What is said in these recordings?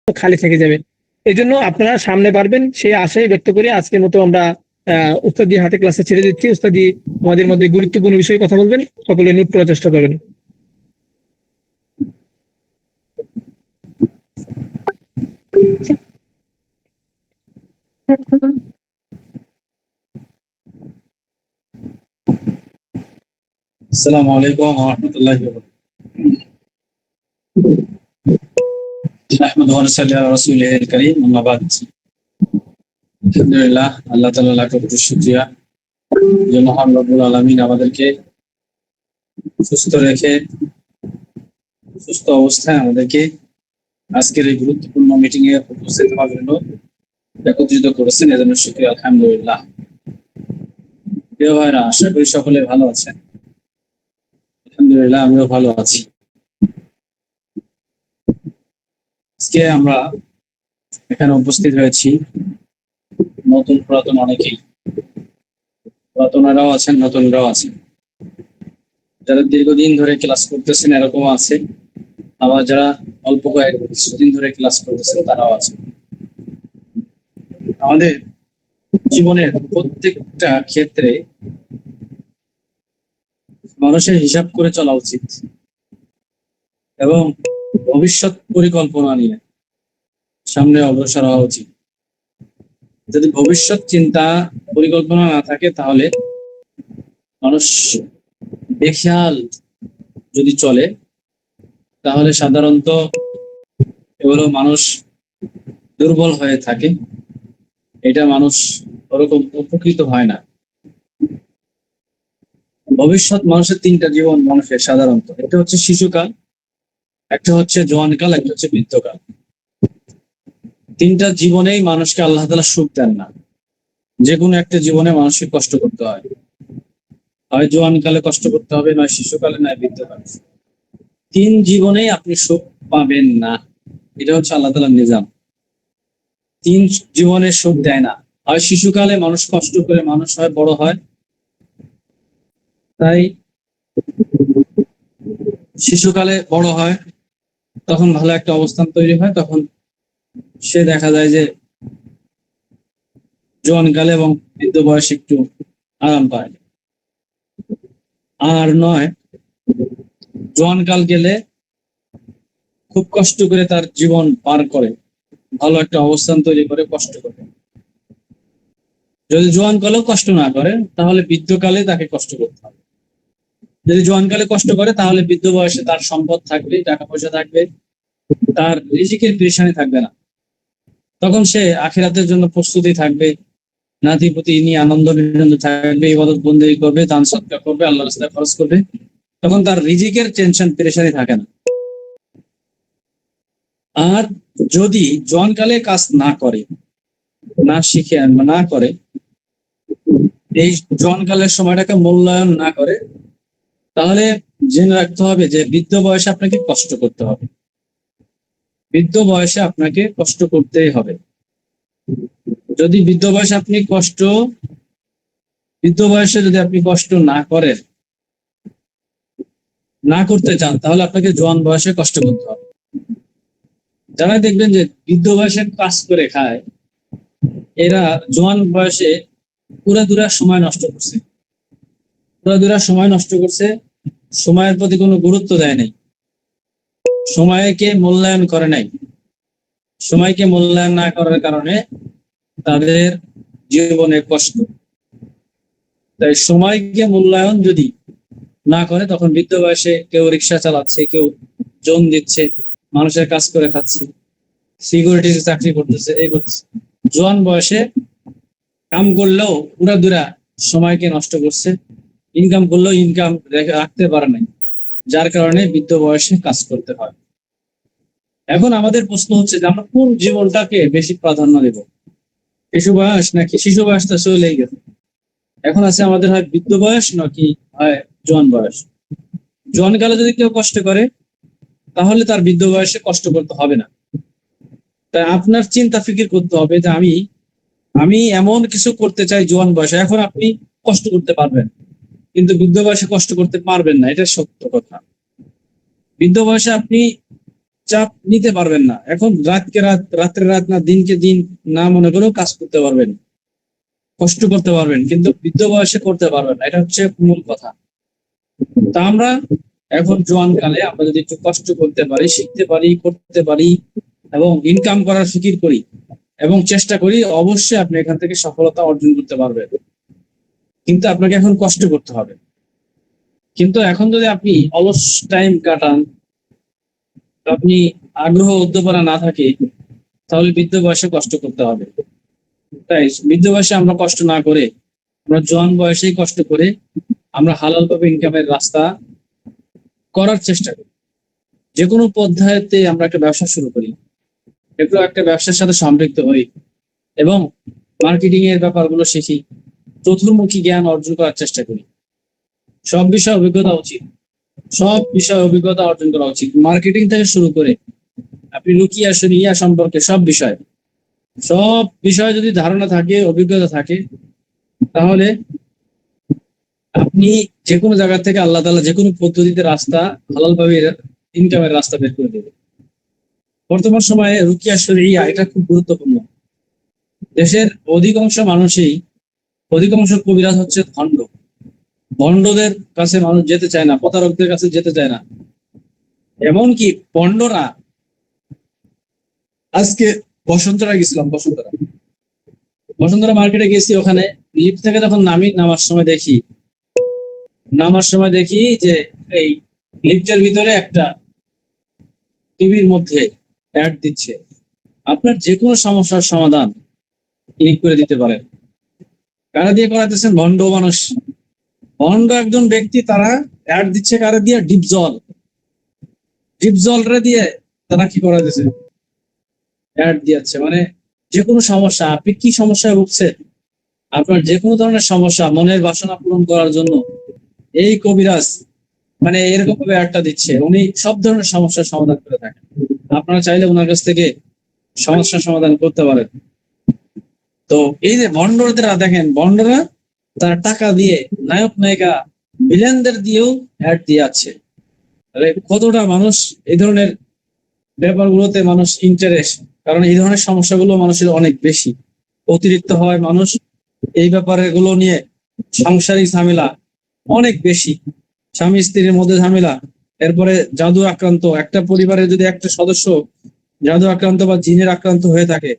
খালি থেকে যাবে। এই জন্য আপনারা সামনে পারবেন সেই আশাই ব্যক্ত করে আজকের মতো আমরা উস্তাদির হাতে ক্লাসে ছেড়ে দিচ্ছি। উস্তাদি আমাদের মধ্যে গুরুত্বপূর্ণ বিষয়ে কথা বলবেন, সকলে নোট করার চেষ্টা করবেন। আসসালামু আলাইকুম ওয়া রাহমাতুল্লাহি ওয়া বারাকাতুহু। নাহমাদুহু ওয়া নুসাল্লি আলা রাসূলিহিল কারীম, আম্মা বা'দ। আলহামদুলিল্লাহ, আল্লাহ তাআলা লাখ কোটি শুকরিয়া যে মহান রব্বুল আলামিন আমাদেরকে সুস্থ রেখে সুস্থ অবস্থায় আমাদেরকে আজকের এই গুরুত্বপূর্ণ মিটিং এ উপস্থিত হওয়ার জন্য একত্রিত করেছেন, এজন্য শুকরিয়া আলহামদুলিল্লাহ। প্রিয় ভাইরা, আশা করি সকলে ভালো আছেন। আলহামদুলিল্লাহ, আমিও ভালো আছি। আজকে আমরা এখানে উপস্থিত হয়েছি নতুন পুরাতন অনেকেই, পুরাতনরাও আছেন, নতুনরাও আছেন। যারা দীর্ঘদিন ধরে ক্লাস করতেছেন এরকম আছে, আবার যারা অল্প কয়েক কিছুদিন ধরে ক্লাস করতেছেন তারাও আছে। আমাদের জীবনের প্রত্যেকটা ক্ষেত্রে মানুষের হিসাব করে চলা উচিত এবং ভবিষ্যৎ পরিকল্পনা নিয়ে সামনে অগ্রসর হওয়া উচিত। যদি ভবিষ্যৎ চিন্তা পরিকল্পনা না থাকে তাহলে মানুষ বেখেয়াল যদি চলে তাহলে সাধারণত এগুলো মানুষ দুর্বল হয়ে থাকে, এটা মানুষ ওরকম উপকৃত হয় না। ভবিষ্যৎ মানুষের তিনটা জীবন মানুষের সাধারণত, একটা হচ্ছে শিশুকাল, একটা হচ্ছে জওয়ানকাল, একটা হচ্ছে বৃদ্ধকাল। তিনটা জীবনেই মানুষকে আল্লাহ তাআলা সুখ দেন না, যে কোনো একটা জীবনে মানুষকে কষ্ট করতে হয়, হয় জওয়ানকালে কষ্ট করতে হবে, নয় শিশুকালে, নয় বৃদ্ধকালে। তিন জীবনেই আপনি সুখ পাবেন না, এটা হচ্ছে আল্লাহ তাআলার নিজাম। তিন জীবনে সুখ দেয় না। হয় শিশুকালে মানুষ কষ্ট করে মানুষ হয়, বড় হয়, তাই শিশুকালে বড় হয়, তখন ভালো একটা অবস্থান তৈরি হয়, তখন সে দেখা যায় যে জওয়ানকালে এবং বৃদ্ধ বয়সে একটু আরাম পায়। আর নয়, জওয়ানকাল গেলে খুব কষ্ট করে তার জীবন পার করে, ভালো একটা অবস্থান তৈরি করে কষ্ট করে। যদি জওয়ানকালেও কষ্ট না করে তাহলে বৃদ্ধকালে তাকে কষ্ট করতে হবে। যদি জওয়ানকালে কষ্ট করে তাহলে বৃদ্ধ বয়সে তার সম্পদ থাকবে, টাকা পয়সা থাকবে, তার রিজিকের পেরেশানি থাকবে না। তখন সে আখিরাতের জন্য প্রস্তুতি থাকবে, নাতি পুতি নিয়ে আনন্দ বিনন্দ থাকবে, ইবাদত বন্দেগী করবে, দান সদকা করবে, আল্লাহর রাস্তায় খরচ করবে। তখন তার রিজিকের টেনশন পেরেশানি থাকে না। আর যদি জওয়ানকালে কাজ না করে, না শিখে না করে, এই জওয়ানকালের সময়টাকে মূল্যায়ন না করে, তাহলে জেনে রাখতে হবে যে বৃদ্ধ বয়সে আপনাকে কষ্ট করতে হবে, বৃদ্ধ বয়সে আপনাকে কষ্ট করতেই হবে। যদি বৃদ্ধ বয়সে যদি আপনি কষ্ট না করেন, না করতে চান, তাহলে আপনাকে জওয়ান বয়সে কষ্ট করতে হবে। যারা দেখবেন যে বৃদ্ধ বয়সে কাজ করে খায়, এরা জওয়ান বয়সে পুরাদুরা সময় নষ্ট করছে, সময়ের প্রতি কোনো গুরুত্ব দেয় নাই, সময়কে মূল্যায়ন করে নাই। সময়কে মূল্যায়ন না করার কারণে তাদের জীবনে কষ্ট। তাই সময়কে মূল্যায়ন যদি না করে, তখন বৃদ্ধ বয়সে কেউ রিক্সা চালাচ্ছে, কেউ জোন দিচ্ছে, মানুষের কাজ করে খাচ্ছে, সিকিউরিটির চাকরি করতেছে, এই করছে। জোয়ান বয়সে কাম করলেও পুরাদুরা সময়কে নষ্ট করছে, ইনকাম করলেও ইনকাম রাখতে পারে নাই, যার কারণে বৃদ্ধ বয়সে কাজ করতে হয়। এখন আমাদের প্রশ্ন হচ্ছে যে আমরা কোন জীবনটাকে বেশি প্রাধান্য দেব, শিশু বয়স নাকি শিশু বয়সটা চলেই গেছে, এখন আছে আমাদের হয় বৃদ্ধ বয়স নাকি হয় জোয়ান বয়স। জোয়ানকালে যদি কেউ কষ্ট করে তাহলে তার বৃদ্ধ বয়সে কষ্ট করতে হবে না। তাই আপনার চিন্তা ফিকির করতে হবে যে আমি এমন কিছু করতে চাই জোয়ান বয়সে। এখন আপনি কষ্ট করতে পারবেন কিন্তু বৃদ্ধ বয়সে কষ্ট করতে পারবেন না, এটা সত্য কথা। বৃদ্ধ বয়সে আপনি চাপ নিতে পারবেন না। এখন রাতকে রাত, রাত্রে রাত না, দিনকে দিন না মনে করেও কাজ করতে পারবেন, কষ্ট করতে পারবেন, কিন্তু বৃদ্ধ বয়সে করতে পারবেন না। এটা হচ্ছে মূল কথা। তা আমরা এখন জোয়ান কালে আমরা যদি একটু কষ্ট করতে পারি, শিখতে পারি, করতে পারি এবং ইনকাম করার ফিকির করি এবং চেষ্টা করি, অবশ্যই আপনি এখান থেকে সফলতা অর্জন করতে পারবেন। কিন্তু আপনাকে এখন কষ্ট করতে হবে। কিন্তু এখন যদি আপনি অলস টাইম কাটান, আপনি আগ্রহ উদ্দীপনা না থাকে, তাহলে বৃদ্ধ বয়সে কষ্ট করতে হবে। তাই বৃদ্ধ বয়সে আমরা কষ্ট না করে, আমরা জোয়ান বয়সেই কষ্ট করে আমরা হালাল ভাবে ইনকামের রাস্তা করার চেষ্টা করি। যে কোনো পদ্ধতিতে আমরা একটা ব্যবসা শুরু করি, একটু একটা ব্যবসার সাথে সম্পৃক্ত হই এবং মার্কেটিং এর ব্যাপারগুলো শিখি, চতুর্মুখী জ্ঞান অর্জন করার চেষ্টা করি। সব বিষয়ে অভিজ্ঞতা উচিত, সব বিষয়ে অভিজ্ঞতা অর্জন করা উচিত, মার্কেটিং থেকে শুরু করে আপনি রুকিয়া শরিয়া সম্পর্কে সব বিষয়ে যদি ধারণা থাকে, অভিজ্ঞতা থাকে, তাহলে আপনি যে কোনো জায়গা থেকে আল্লাহ তাআলা যে কোনো পদ্ধতিতে রাস্তা, হালাল ভাবে ইনকামের রাস্তা বের করে দেবে। বর্তমান সময়ে রুকিয়া শরিয়া এটা খুব গুরুত্বপূর্ণ। দেশের অধিকাংশ কবিরাজ হচ্ছে ভণ্ড। ভণ্ডদের কাছে মানুষ যেতে চায় না, প্রতারকদের কাছে যেতে চায় না। এমনকি ভণ্ডরা, আজকে বসন্তরা মার্কেটে গেছি, ওখানে লিফট থেকে যখন নামার সময় দেখি যে এই লিফটের ভিতরে একটা টিভির মধ্যে অ্যাড দিচ্ছে, আপনার যে কোনো সমস্যার সমাধান ক্লিক করে দিতে পারেন। কারা দিয়ে করাতেছেন? ভণ্ড মানুষ, ভণ্ড একজন ব্যক্তি, তারা অ্যাড দিচ্ছে কারা দিয়ে? ডিপজল দিয়ে তারা কি করাতেছে? অ্যাড দিচ্ছে। মানে যে কোনো সমস্যা, আপনি কি সমস্যায় ভুগছেন, আপনার যে কোনো ধরনের সমস্যা, মনের বাসনা পূরণ করার জন্য এই কবিরাজ মানে এরকম ভাবে অ্যাডটা দিচ্ছে। উনি সব ধরনের সমস্যার সমাধান করে থাকেন। আপনারা চাইলে ওনার কাছ থেকে সমস্যার সমাধান করতে পারেন। তো এই যে ভণ্ডরা দেখেন, ভণ্ডরা তারা টাকা দিয়ে নায়ক নায়িকা ভিলেনদের দিয়েও অ্যাড দিয়ে আছে। তাহলে কতটা মানুষ এই ধরনের ব্যাপারগুলোতে মানুষ ইন্টারেস্ট, কারণ এই ধরনের সমস্যাগুলো মানুষের অনেক বেশি অতিরিক্ত হয়। মানুষ এই ব্যাপারে গুলো নিয়ে সাংসারিক ঝামেলা অনেক বেশি, স্বামী স্ত্রীর মধ্যে ঝামেলা, এরপরে জাদু আক্রান্ত, একটা পরিবারে যদি একটা সদস্য জাদু আক্রান্ত বা জিনের আক্রান্ত হয়ে থাকে,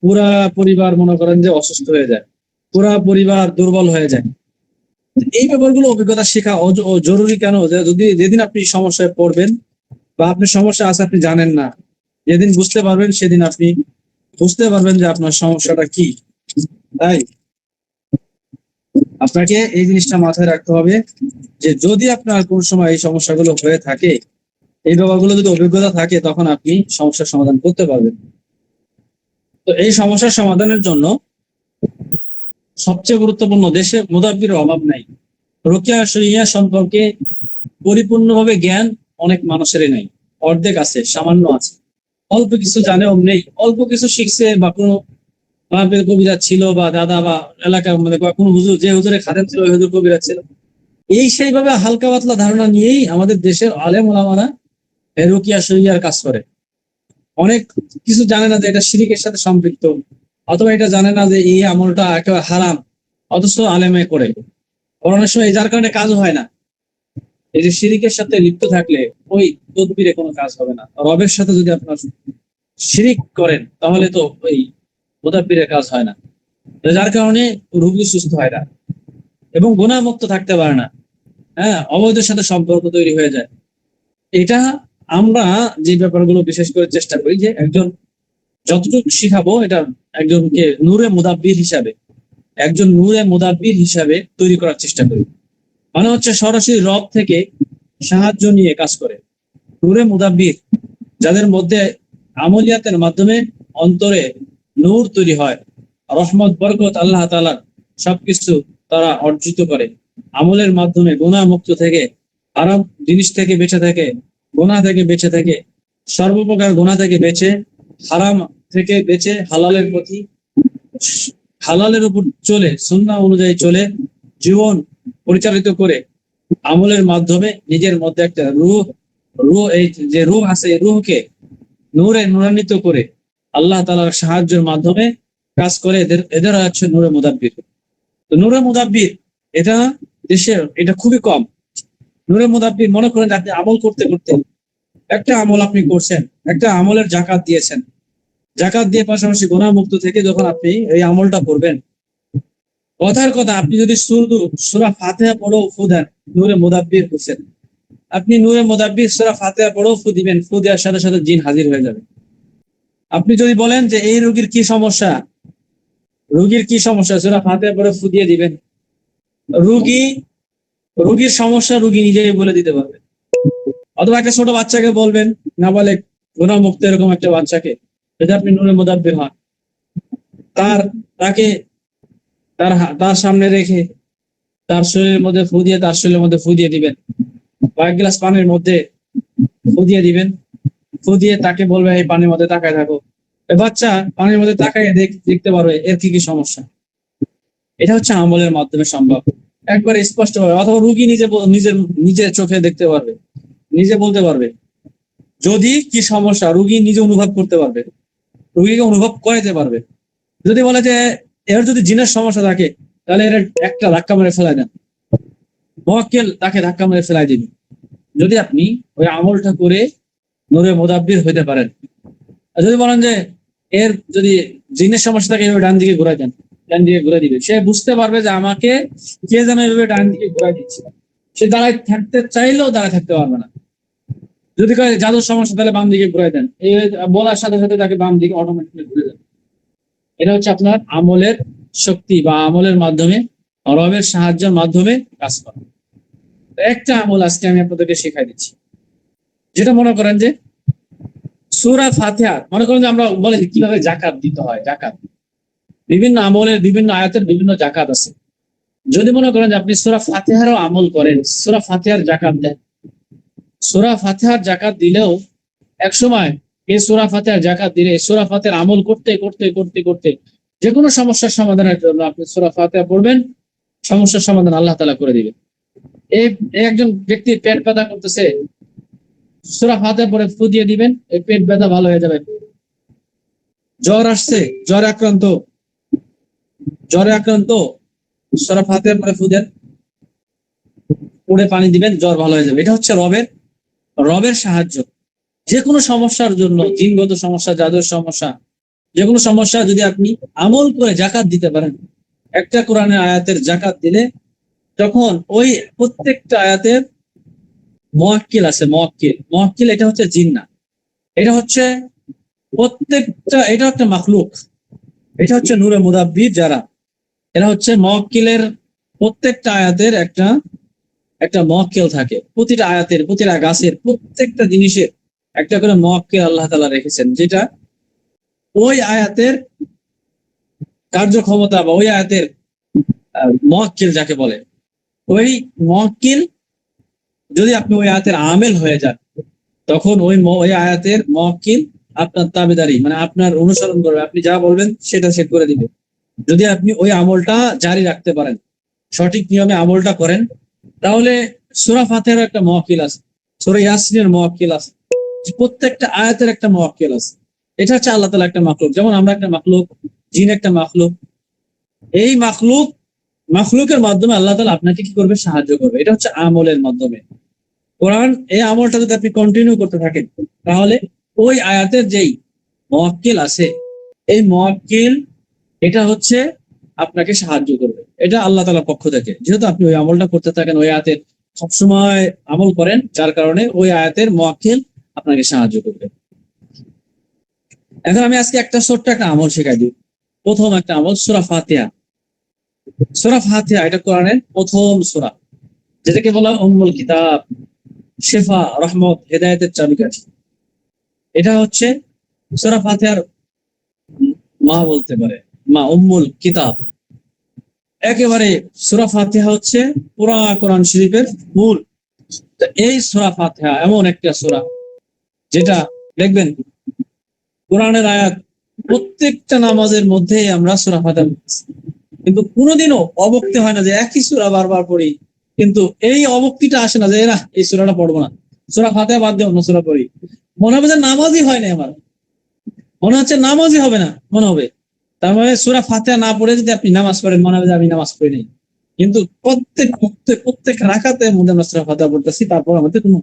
পুরা পরিবার মনে করেন যে অসুস্থ হয়ে যায়, পুরা পরিবার দুর্বল হয়ে যায়। এই ব্যাপারগুলো অভিজ্ঞতা শেখা জরুরি। কেন? যদি যেদিন আপনি সমস্যায় পড়বেন বা আপনার সমস্যা আছে আপনি জানেন না, যেদিন বুঝতে পারবেন সেদিন আপনি বুঝতে পারবেন যে আপনার সমস্যাটা কি। তাই আপনাকে এই জিনিসটা মাথায় রাখতে হবে যে যদি আপনার কোন সময় এই সমস্যাগুলো হয়ে থাকে, এই ব্যাপারগুলো যদি অভিজ্ঞতা থাকে, তখন আপনি সমস্যার সমাধান করতে পারবেন। তো এই সমস্যার সমাধানের জন্য সবচেয়ে গুরুত্বপূর্ণ, দেশে মুদাব্বিরের অভাব নাই। রুকিয়া শরিয়া সম্পর্কে পরিপূর্ণভাবে জ্ঞান অনেক মানুষেরই নেই, অর্ধেক আছে, সামান্য আছে, অল্প কিছু জানেও নেই, অল্প কিছু শিখছে বা কোনো বাপের কবিরাজ ছিল বা দাদা বা এলাকার মধ্যে কোনো হুজুর, যে হুজুরে খাদেম ছিল ওই হুজুর কবিরাজ ছিল, এই সেইভাবে হালকা পাতলা ধারণা নিয়েই আমাদের দেশের আলেম ওলামারা রুকিয়া শরিয়ার কাজ করে। অনেক কিছু জানে না যে এটা শিরিকের সাথে সম্পৃক্ত, অথবা এটা জানে না যে এই আমলটা একেবারে হারাম, অথচ আলেমে করে। অনেক সময় যার কারণে কাজ হয় না। এই যে শিরিকের সাথে লিপ্ত থাকলে ওই তদবিরে কোনো কাজ হবে না। রবের সাথে যদি আপনার শিরিক করেন তাহলে তো ওই মুদাব্বিরের কাজ হয় না, যার কারণে রোগী সুস্থ হয় না এবং গুনাহমুক্ত থাকতে পারে না। হ্যাঁ, অবৈধের সাথে সম্পর্ক তৈরি হয়ে যায়। এটা আমরা যে ব্যাপারগুলো বিশেষ করে চেষ্টা করি যে একজন যতটুকু শিখাবো, এটা একজনকে নূরে মুদাব্বির হিসাবে তৈরি করার চেষ্টা করি। মানে হচ্ছে সরাসরি রব থেকে সাহায্য নিয়ে কাজ করে। নূরে মুদাব্বির, যাদের মধ্যে আমলিয়াতের মাধ্যমে অন্তরে নূর তৈরি হয়, রহমত বরকত আল্লাহ তাআলার সবকিছু তারা অর্জিত করে আমলের মাধ্যমে, গুনাহ মুক্ত থেকে, হারাম জিনিস থেকে বেঁচে থেকে, গুনাহ থেকে বেঁচে থেকে, সর্বপ্রকার গুনাহ থেকে বেঁচে, হারাম থেকে বেঁচে হালালের উপর চলে, সুন্নাহ অনুযায়ী চলে, জীবন পরিচালিত করে আমলের মাধ্যমে নিজের মধ্যে একটা রূহ, এই যে রূহ আছে, এই রূহকে নূরে নূরান্বিত করে আল্লাহ তাআলার সাহায্যের মাধ্যমে কাজ করে, এদের হচ্ছে নূরে মুদাব্বির। তো নূরে মুদাব্বির এটা এটা খুবই কম। নূরে মুদাব্বির মনে করেন যে আপনি আমল করতে করতে একটা আমল আপনি করছেন, একটা আমলের জাকাত দিয়েছেন, জাকাত দিয়ে পাশাপাশি গুনাহ মুক্ত থেকে যখন আপনি এই আমলটা করবেন, কথার কথা আপনি যদি সূরা ফাতিহা পড়েও ফু দেন, নূরে মুদাব্বির হোসেন, আপনি নূরে মুদাব্বির সূরা ফাতিহা পড়েও ফু দিবেন, ফু দেওয়ার সাথে সাথে জিন হাজির হয়ে যাবে। আপনি যদি বলেন যে এই রোগীর কি সমস্যা, সূরা ফাতিহা পড়ে ফু দিয়ে দিবেন, রোগীর সমস্যা রোগী নিজেই বলে দিতে পারবে। অথবা একটা ছোট বাচ্চাকে বলবেন, নাবালেগ গুনাহ মুক্ত এরকম একটা বাচ্চাকে, যদি আপনি নূরে মুদাব্বির হন, তাকে তার সামনে রেখে তার শরীরের মধ্যে ফু দিয়ে তার শরীরের মধ্যে ফু দিয়ে দিবেন, বা এক গ্লাস পানির মধ্যে ফু দিয়ে দিবেন, ফু দিয়ে তাকে বলবে এই পানির মধ্যে তাকায় থাকো। বাচ্চা পানির মধ্যে তাকায় দেখতে পারবে এর কি কি সমস্যা। এটা হচ্ছে আমলের মাধ্যমে সম্ভব, একবারে স্পষ্ট ভাবে। অথবা রুগী নিজের চোখে দেখতে পারবে, নিজে বলতে পারবে যদি কি সমস্যা, রুগী নিজে অনুভব করতে পারবে, রুগীকে অনুভব করাইতে পারবে। যদি বলে যে এর যদি জিনের সমস্যা থাকে, তাহলে এর একটা ধাক্কা মেরে ফেলাই দেন, মুয়াক্কিল তাকে ধাক্কা মেরে ফেলাই দিন, যদি আপনি ওই আমলটা করে নূরে মুদাব্বির হইতে পারেন। আর যদি বলেন যে এর যদি জিনের সমস্যা থাকে, এভাবে ডান দিকে ঘুরাই দেন, ডান দিকে ঘুরে দিবে, সে বুঝতে পারবে যে আমাকে কে যেন এভাবে ডান দিকে ঘুরাই দিচ্ছে। সে দাঁড়ায় থাকতে চাইলেও দাঁড়ায় থাকতে পারবে না। যদি কয় জাদুর সমস্যা, তাহলে বাম দিকে ঘুরাই দেন, এই বলার সাথে সাথে তাকে বাম দিকে অটোমেটিক্যালি ঘুরে দেন। এটা হচ্ছে আপনার আমলের শক্তি বা আমলের মাধ্যমে, রবের সাহায্যের মাধ্যমে কাজ করা। একটা আমল আজকে আমি আপনাদেরকে শেখাই দিচ্ছি, যেটা মনে করেন যে সূরা ফাতিহা, মনে করেন যে আমরা বলি কিভাবে জাকাত দিতে হয়। জাকাত বিভিন্ন আমলের বিভিন্ন আয়াতের বিভিন্ন জাকাত আছে। যদি মনে করেন যে আপনি সূরা ফাতিহারও আমল করেন, সূরা ফাতিহার জাকাত দেন, সূরা ফাতিহার জাকাত দিলেও এক সময় এই সূরা ফাতিহার জাকাত দিলে সূরা ফাতিহার আমল করতে করতে করতে করতে যে কোনো সমস্যার সমাধানের জন্য আপনি সূরা ফাতিহা পড়বেন, সমস্যার সমাধান আল্লাহ তাআলা করে দিবেন। এই একজন ব্যক্তি পেট ব্যথা করতেছে, সূরা ফাতিহা পড়ে ফু দিয়ে দিবেন, এই পেট ব্যথা ভালো হয়ে যাবে। জ্বর আসছে, জ্বরে আক্রান্ত, সূরা ফাতিহা পড়ে ফু দেন, পড়ে পানি দিবেন, জ্বর ভালো হয়ে যাবে। এটা হচ্ছে রবের সাহায্য। যে কোনো সমস্যার জন্য, জিনগত সমস্যা, জাদুর সমস্যা, যে কোনো সমস্যা যদি আপনি আমল করে জাকাত দিতে পারেন, একটা কোরআনের আয়াতের জাকাত দিলে তখন ওই প্রত্যেকটা আয়াতের মুয়াক্কিল আছে, মুয়াক্কিল এটা হচ্ছে জিন না, এটা হচ্ছে এটা একটা মাখলুক, এটা হচ্ছে নূরে মুদাব্বির যারা, এরা হচ্ছে মুয়াক্কিলের প্রত্যেকটা আয়াতের একটা মুয়াক্কিল থাকে। প্রতিটা আয়াতের, প্রতিটা গাছের, প্রত্যেকটা জিনিসের একটা করে মুয়াক্কিল আল্লাহ তাআলা রেখেছেন, যেটা ওই আয়াতের কার্যক্ষমতা বা ওই আয়াতের মুয়াক্কিল যাকে বলে, ওই মুয়াক্কিল যদি আপনি ওই আয়াতের আমেল হয়ে যান, তখন ওই আয়াতের মুয়াক্কিল আপনার তাবেদারি, মানে আপনার অনুসরণ করবে, আপনি যা বলবেন সেটা সে করে দিবে। যদি আপনি ওই আমলটা জারি রাখতে পারেন, সঠিক নিয়মে আমলটা করেন, তাহলে সূরা ফাতিহার একটা মুয়াক্কিল আছে, সূরা ইয়াসিনের মুয়াক্কিল আছে, প্রত্যেকটা আয়াতের একটা মুয়াক্কিল আছে। এটা হচ্ছে আল্লাহ তাআলা একটা মাখলুক, যেমন আমরা একটা মাখলুক, জিন একটা মাখলুক। এই মাখলুকের মাধ্যমে আল্লাহ তাআলা আপনাকে কি করবে, সাহায্য করবে। এটা হচ্ছে আমলের মাধ্যমে। কোরআন এই আমলটা যদি আপনি কন্টিনিউ করতে থাকেন, তাহলে ওই আয়াতের যেই মুয়াক্কিল আছে, এই মুয়াক্কিল এটা হচ্ছে আপনাকে সাহায্য করবে। এটা আল্লাহ তাআলার পক্ষ থেকে, যেহেতু আপনি ওই আমলটা করতে থাকেন, ওই আয়াতের সবসময় আমল করেন, যার কারণে ওই আয়াতের মুয়াক্কিল আপনাকে সাহায্য করবে। এখন আমি আজকে একটা ছোট্ট একটা আমল শেখাই দিই। প্রথম একটা আমল সূরা ফাতিহা। সূরা ফাতিহা এটা কোরআনের প্রথম সূরা, যেটাকে বলা উম্মুল কিতাব, শিফা, রহমত, হেদায়েতের চাবিকাঠি। এটা হচ্ছে সূরা ফাতিহার মা বলতে পারে, মা, উম্মুল কিতাব। একেবারে সূরা ফাতিহা হচ্ছে পুরা কোরআন শরীফের মূল। এই সূরা ফাতিহা এমন একটা সূরা যেটা দেখবেন কোরআনের আয়াত প্রত্যেকটা নামাজের মধ্যে আমরা সূরা ফাতিহা পড়ছি, কিন্তু কোনোদিনও অবক্তি হয় না যে একই সূরা বারবার পড়ি, কিন্তু এই অবক্তিটা আসে না যে না এই সূরাটা পড়বো না, সূরা ফাতিহা বাদ দিয়ে অন্য সূরা পড়ি। মনে হবে যে নামাজই হয় না আমার, মনে হচ্ছে নামাজই হবে না, মনে হবে। তার মানে সূরা ফাতিহা না পড়ে যদি আপনি নামাজ পড়েন, মনে হবে যে আমি নামাজ পড়ি নাই। কিন্তু প্রত্যেক রাকাতের মধ্যে আমরা সূরা ফাতিহা পড়তেছি, তারপর আমাদের কোনো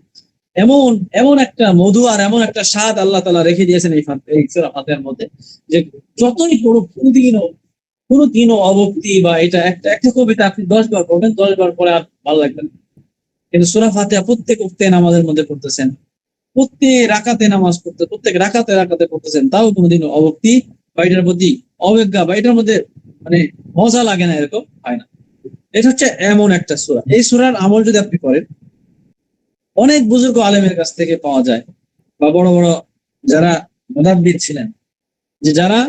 এমন এমন একটা মধু আর এমন একটা স্বাদ আল্লাহ তাআলা রেখে দিয়েছেন এই সূরা ফাতিহার মধ্যে, যে যতই পড়ুক কোনোদিনও অভক্তি বা এটা একটা একটা কবিতা আপনি 10 বার পড়বেন, 10 বার পরে আর ভালো লাগবে না। কিন্তু সূরা ফাতিহা প্রত্যেক ওয়াক্তে নামাজের মধ্যে পড়তেছেন, প্রত্যেক রাকাতে রাকাতে পড়তেছেন, তাও কোনোদিনও অভক্তি বা এটার প্রতি অবজ্ঞা বা এটার মধ্যে মানে মজা লাগে না, এরকম হয় না। এটা হচ্ছে এমন একটা সূরা, এই সূরার আমল যদি আপনি করেন, অনেক বুজুর্গ আলেমের কাছ থেকে পাওয়া যায় বা বড় বড় যারা মুদাব্বির ছিলেন, যে যারা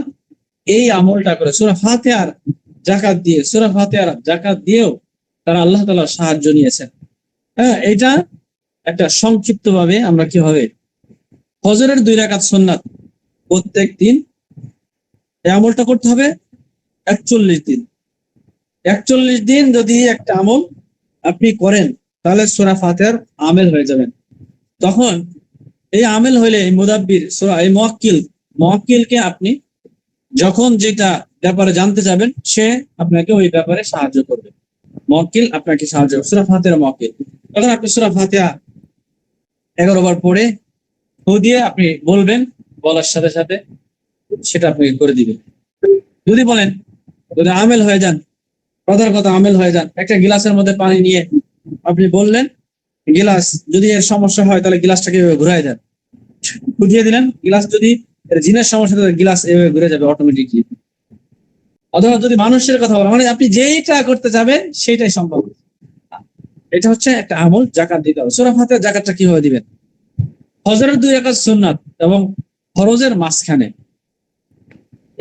এই আমলটা করে সূরা ফাতিহার যাকাত দিয়েও তারা আল্লাহ তাআলার সাহায্য নিয়েছেন। হ্যাঁ, এটা একটা সংক্ষিপ্ত ভাবে আমরা কিভাবে ফজরের 2 রাকাত সুন্নাত প্রত্যেক দিন এই আমলটা করতে হবে 41 দিন। 41 দিন যদি একটা আমল আপনি করেন, তাহলে সূরা ফাতিহার আমেল হয়ে যাবেন। তখন এই আমেল হইলে এই মুদাব্বির এই মুওয়াক্কিলকে আপনি যখন যেটা ব্যাপারে জানতে যাবেন, সে আপনাকে ওই ব্যাপারে সাহায্য করবে। মুওয়াক্কিল আপনাকে সাহায্য করবে, সূরা ফাতিহার মুওয়াক্কিল। তখন আপনি সূরা ফাতিহা 11 বার পড়ে ফু দিয়ে আপনি বলবেন, বলার সাথে সাথে সেটা আপনাকে করে দিবে। যদি বলেন, যদি আমেল হয়ে যান, কথার কথা আমেল হয়ে যান, একটা গিলাসের মধ্যে পানি নিয়ে আপনি বললেন, গিলাস যদি এর সমস্যা হয় তাহলে গিলাসটাকে ঘুরাই দেন, বুঝিয়ে দিলেন। গিলাস যদি এর জিনের সমস্যা, তাহলে গিলাস এভাবে ঘুরে যাবে অটোমেটিকলি। অথবা যদি মানুষের কথা বলা, মানে আপনি যেইটা করতে যাবেন সেইটাই সম্ভব। এটা হচ্ছে একটা আমল, যাকাত দিতে হবে। সূরা ফাতিহার যাকাতটা কিভাবে দিবেন? ফজরের 2 রাকাত সুন্নাত এবং ফরজের মাঝখানে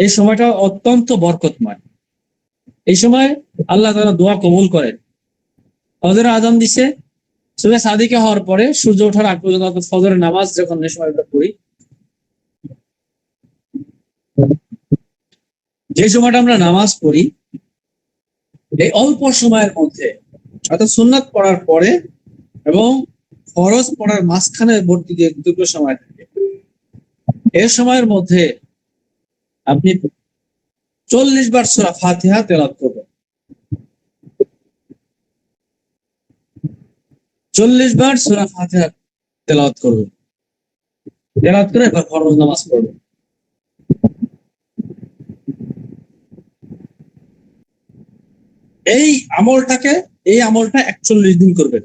এই সময়টা অত্যন্ত বরকতময়। এই সময় আল্লাহ তাআলা দোয়া কবুল করেন। ফজরের আযান দিছে, সূরা সাদিকা হওয়ার পরে সূর্য ওঠার আগ পর্যন্ত, অর্থাৎ ফজরের নামাজ যখন এই সময়টা পড়ি, যে সময়টা আমরা নামাজ পড়ি, এই অল্প সময়ের মধ্যে, অর্থাৎ সুন্নাত পড়ার পরে এবং ফরজ পড়ার মাঝখানে ভর্তি যে দুটো সময় থাকে, এই সময়ের মধ্যে আপনি 40 বার সূরা ফাতিহা তেলাওয়াত করবেন। 40 বার সূরা ফাতিহা তেলাওয়াত করবেন, তেলাওয়াত করে এবার ফরজ নামাজ পড়বেন। এই আমলটা 41 দিন করবেন।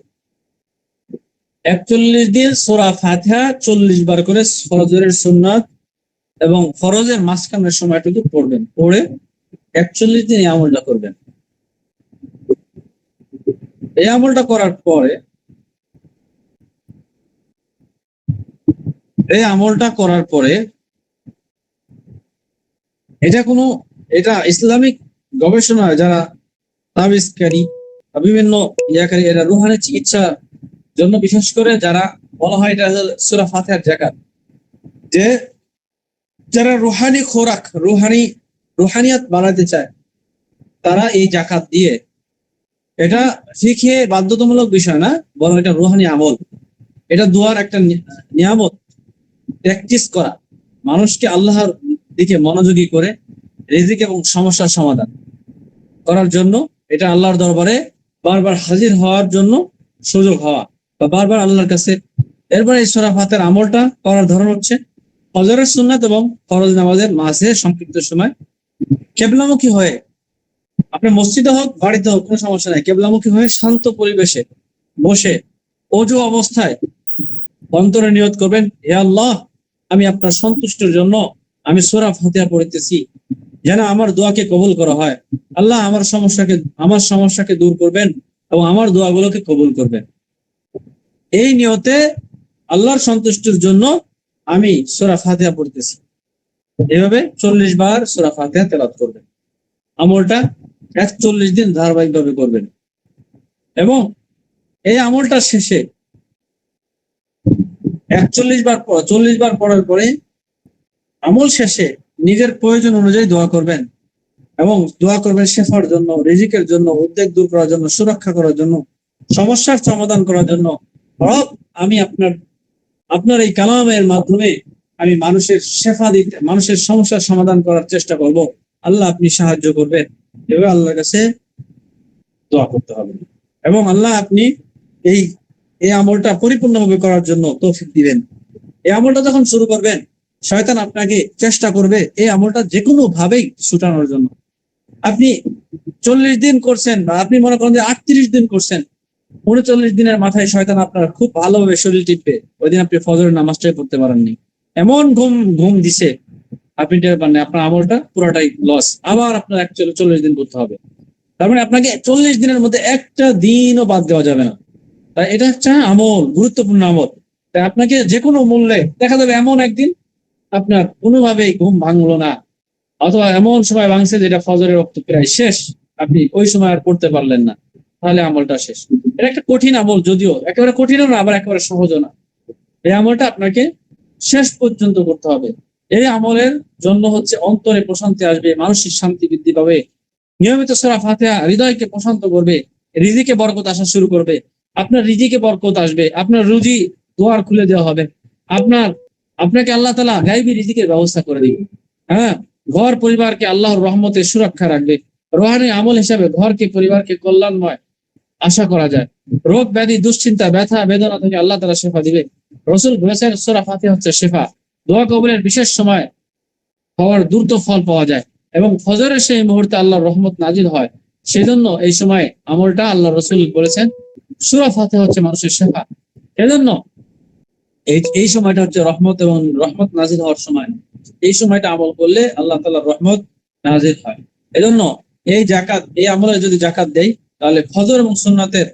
41 দিন সূরা ফাতিহা 40 বার করে ফজরের সুন্নাত এবং ফরজের মাঝখানের সময়টুকু পড়বেন, পড়ে 41 দিন এই আমলটা করবেন। এই আমলটা করার পরে, এটা ইসলামিক গবেষণা যারা তাবিজকারী বা বিভিন্ন ইয়াকারী, এরা রুহানি চিকিৎসার জন্য, বিশেষ করে যারা বলা হয় এটা সূরা ফাতিহার যাকাত, যে যারা রুহানি খোরাক, রুহানিয়াত বানাতে চায়, তারা এই যাকাত দিয়ে, এটা শিখে বাধ্যতামূলক বিষয় না, বরং এটা রুহানি আমল, এটা দোয়ার একটা নিয়ামত। প্র্যাকটিস করা, মানুষকে আল্লাহর দিকে মনোযোগী করে রিজিক এবং সমস্যার সমাধান করার জন্য, এটা আল্লাহর দরবারে বারবার হাজির হওয়ার জন্য সুযোগ হওয়া, বা বারবার আল্লাহর কাছে। এরপরে এই সূরা ফাতিহার আমলটা করার ধরন হচ্ছে, ফজরের সুন্নাত এবং ফরজ নামাজের মাঝে সংক্ষিপ্ত সময় কিবলামুখী হয়ে, আপনার মসজিদে হোক বাড়িতে হোক কোনো সমস্যা নাই, কিবলামুখী হয়ে শান্ত পরিবেশে বসে ওযু অবস্থায় অন্তরে নিয়ত করবেন, হে আল্লাহ, আমি আপনার সন্তুষ্টির জন্য আমি সূরা ফাতিহা পড়তেছি, যেন আমার দোয়াকে কবুল করা হয়। আল্লাহ আমার সমস্যাকে দূর করবেন এবং আমার দোয়াগুলোকে কবুল করবেন। এই নিয়তে আল্লাহর সন্তুষ্টির জন্য আমি সূরা ফাতিহা পড়তেছি। এভাবে 40 বার সূরা ফাতিহা তেলাওয়াত করবেন। আমলটা 41 দিন ধারাবাহিকভাবে করবেন, এবং এই আমলটা শেষে 40 বার পড়ার পরে আমল শেষে নিজের প্রয়োজন অনুযায়ী দোয়া করবেন, এবং দোয়া করবেন শেফার জন্য, রিজিকের জন্য, উদ্বেগ দূর করার জন্য, সুরক্ষা করার জন্য, সমস্যার সমাধান করার জন্য। রব, আমি আপনার এই কালামের মাধ্যমে আমি মানুষের শেফা দিতে, মানুষের সমস্যার সমাধান করার চেষ্টা করব। আল্লাহ আপনি সাহায্য করবেন, এভাবে আল্লাহর কাছে দোয়া করতে হবে। এবং আল্লাহ আপনি এই এই আমলটা পরিপূর্ণভাবে করার জন্য তৌফিক দিবেন। এই আমলটা যখন শুরু করবেন, শয়তান আপনাকে চেষ্টা করবে এই আমলটা যে কোনো ভাবেই ছুটানোর জন্য। আপনি 40 দিন করছেন, বা আপনি মনে করেন যে 38 দিন করছেন, 39 দিনের মাথায় শয়তান আপনার খুব ভালোভাবে শরীর টিপবে, ওই দিন আপনি ফজরের নামাজটাই পড়তে পারেননি, এমন ঘুম ঘুম দিছে, আপনি টের পান না, আপনার আমলটা পুরোটাই লস। আবার আপনার 40 দিন করতে হবে। তার মানে আপনাকে 40 দিনের মধ্যে একটা দিনও বাদ দেওয়া যাবে না। তাই এটা হচ্ছে আমল, গুরুত্বপূর্ণ আমল। তাই আপনাকে যে কোনো মূল্যে, দেখা যাবে এমন একদিন আপনার কোনোভাবেই ঘুম ভাঙলো না, অথবা এমন সময় ভাঙছে যেটা ফজরের রক্ত প্রায় শেষ, আপনি ওই সময় আর পড়তে পারলেন না, তাহলে আমলটা শেষ। এটা একটা কঠিন আমল, যদিও একেবারে কঠিনও না, আবার একেবারে সহজও না। এই আমলটা আপনাকে শেষ পর্যন্ত করতে হবে। এই আমলের জন্য হচ্ছে অন্তরে প্রশান্তি আসবে, মানসিক শান্তি বৃদ্ধি পাবে। নিয়মিত সূরা ফাতিহা হৃদয়কে প্রশান্ত করবে, রিজিকে বরকত আসা শুরু করবে। আপনার রিজিকে বরকত আসবে, আপনার রুজি দুয়ার খুলে দেওয়া হবে। আপনার আপনাকে আল্লাহ তাআলা গায়বী রিজিকের ব্যবস্থা করে দিবে। হ্যাঁ, ঘর পরিবারকে আল্লাহর রহমতে সুরক্ষা রাখবে। রোহানি আমল হিসাবে ঘরকে, পরিবারকে কল্যাণময় আশা করা যায়। রোগ ব্যাধি, দুশ্চিন্তা, ব্যথা বেদনা থেকে আল্লাহ তাআলা শেফা দিবে। রাসূল বলেছেন সূরা ফাতিহা হচ্ছে শেফা। দোয়া কবুলের বিশেষ সময় হওয়ার দ্রুত ফল পাওয়া যায়, এবং ফজরের সেই মুহূর্তে আল্লাহর রহমত নাজিল হয়। সেজন্য এই সময় আমলটা আল্লাহ রসুল বলেছেন সূরা ফাতিহা হচ্ছে মানুষের শেফা। এজন্য এই সময়টা হচ্ছে রহমত এবং রহমত নাজিল হওয়ার সময়। এই সময়টা আমল করলে আল্লাহ তাআলার রহমত নাজিল হয়। এজন্য এই জাকাত, এই আমলে যদি জাকাত দেই, তাহলে ফজর এবং সুন্নাতের,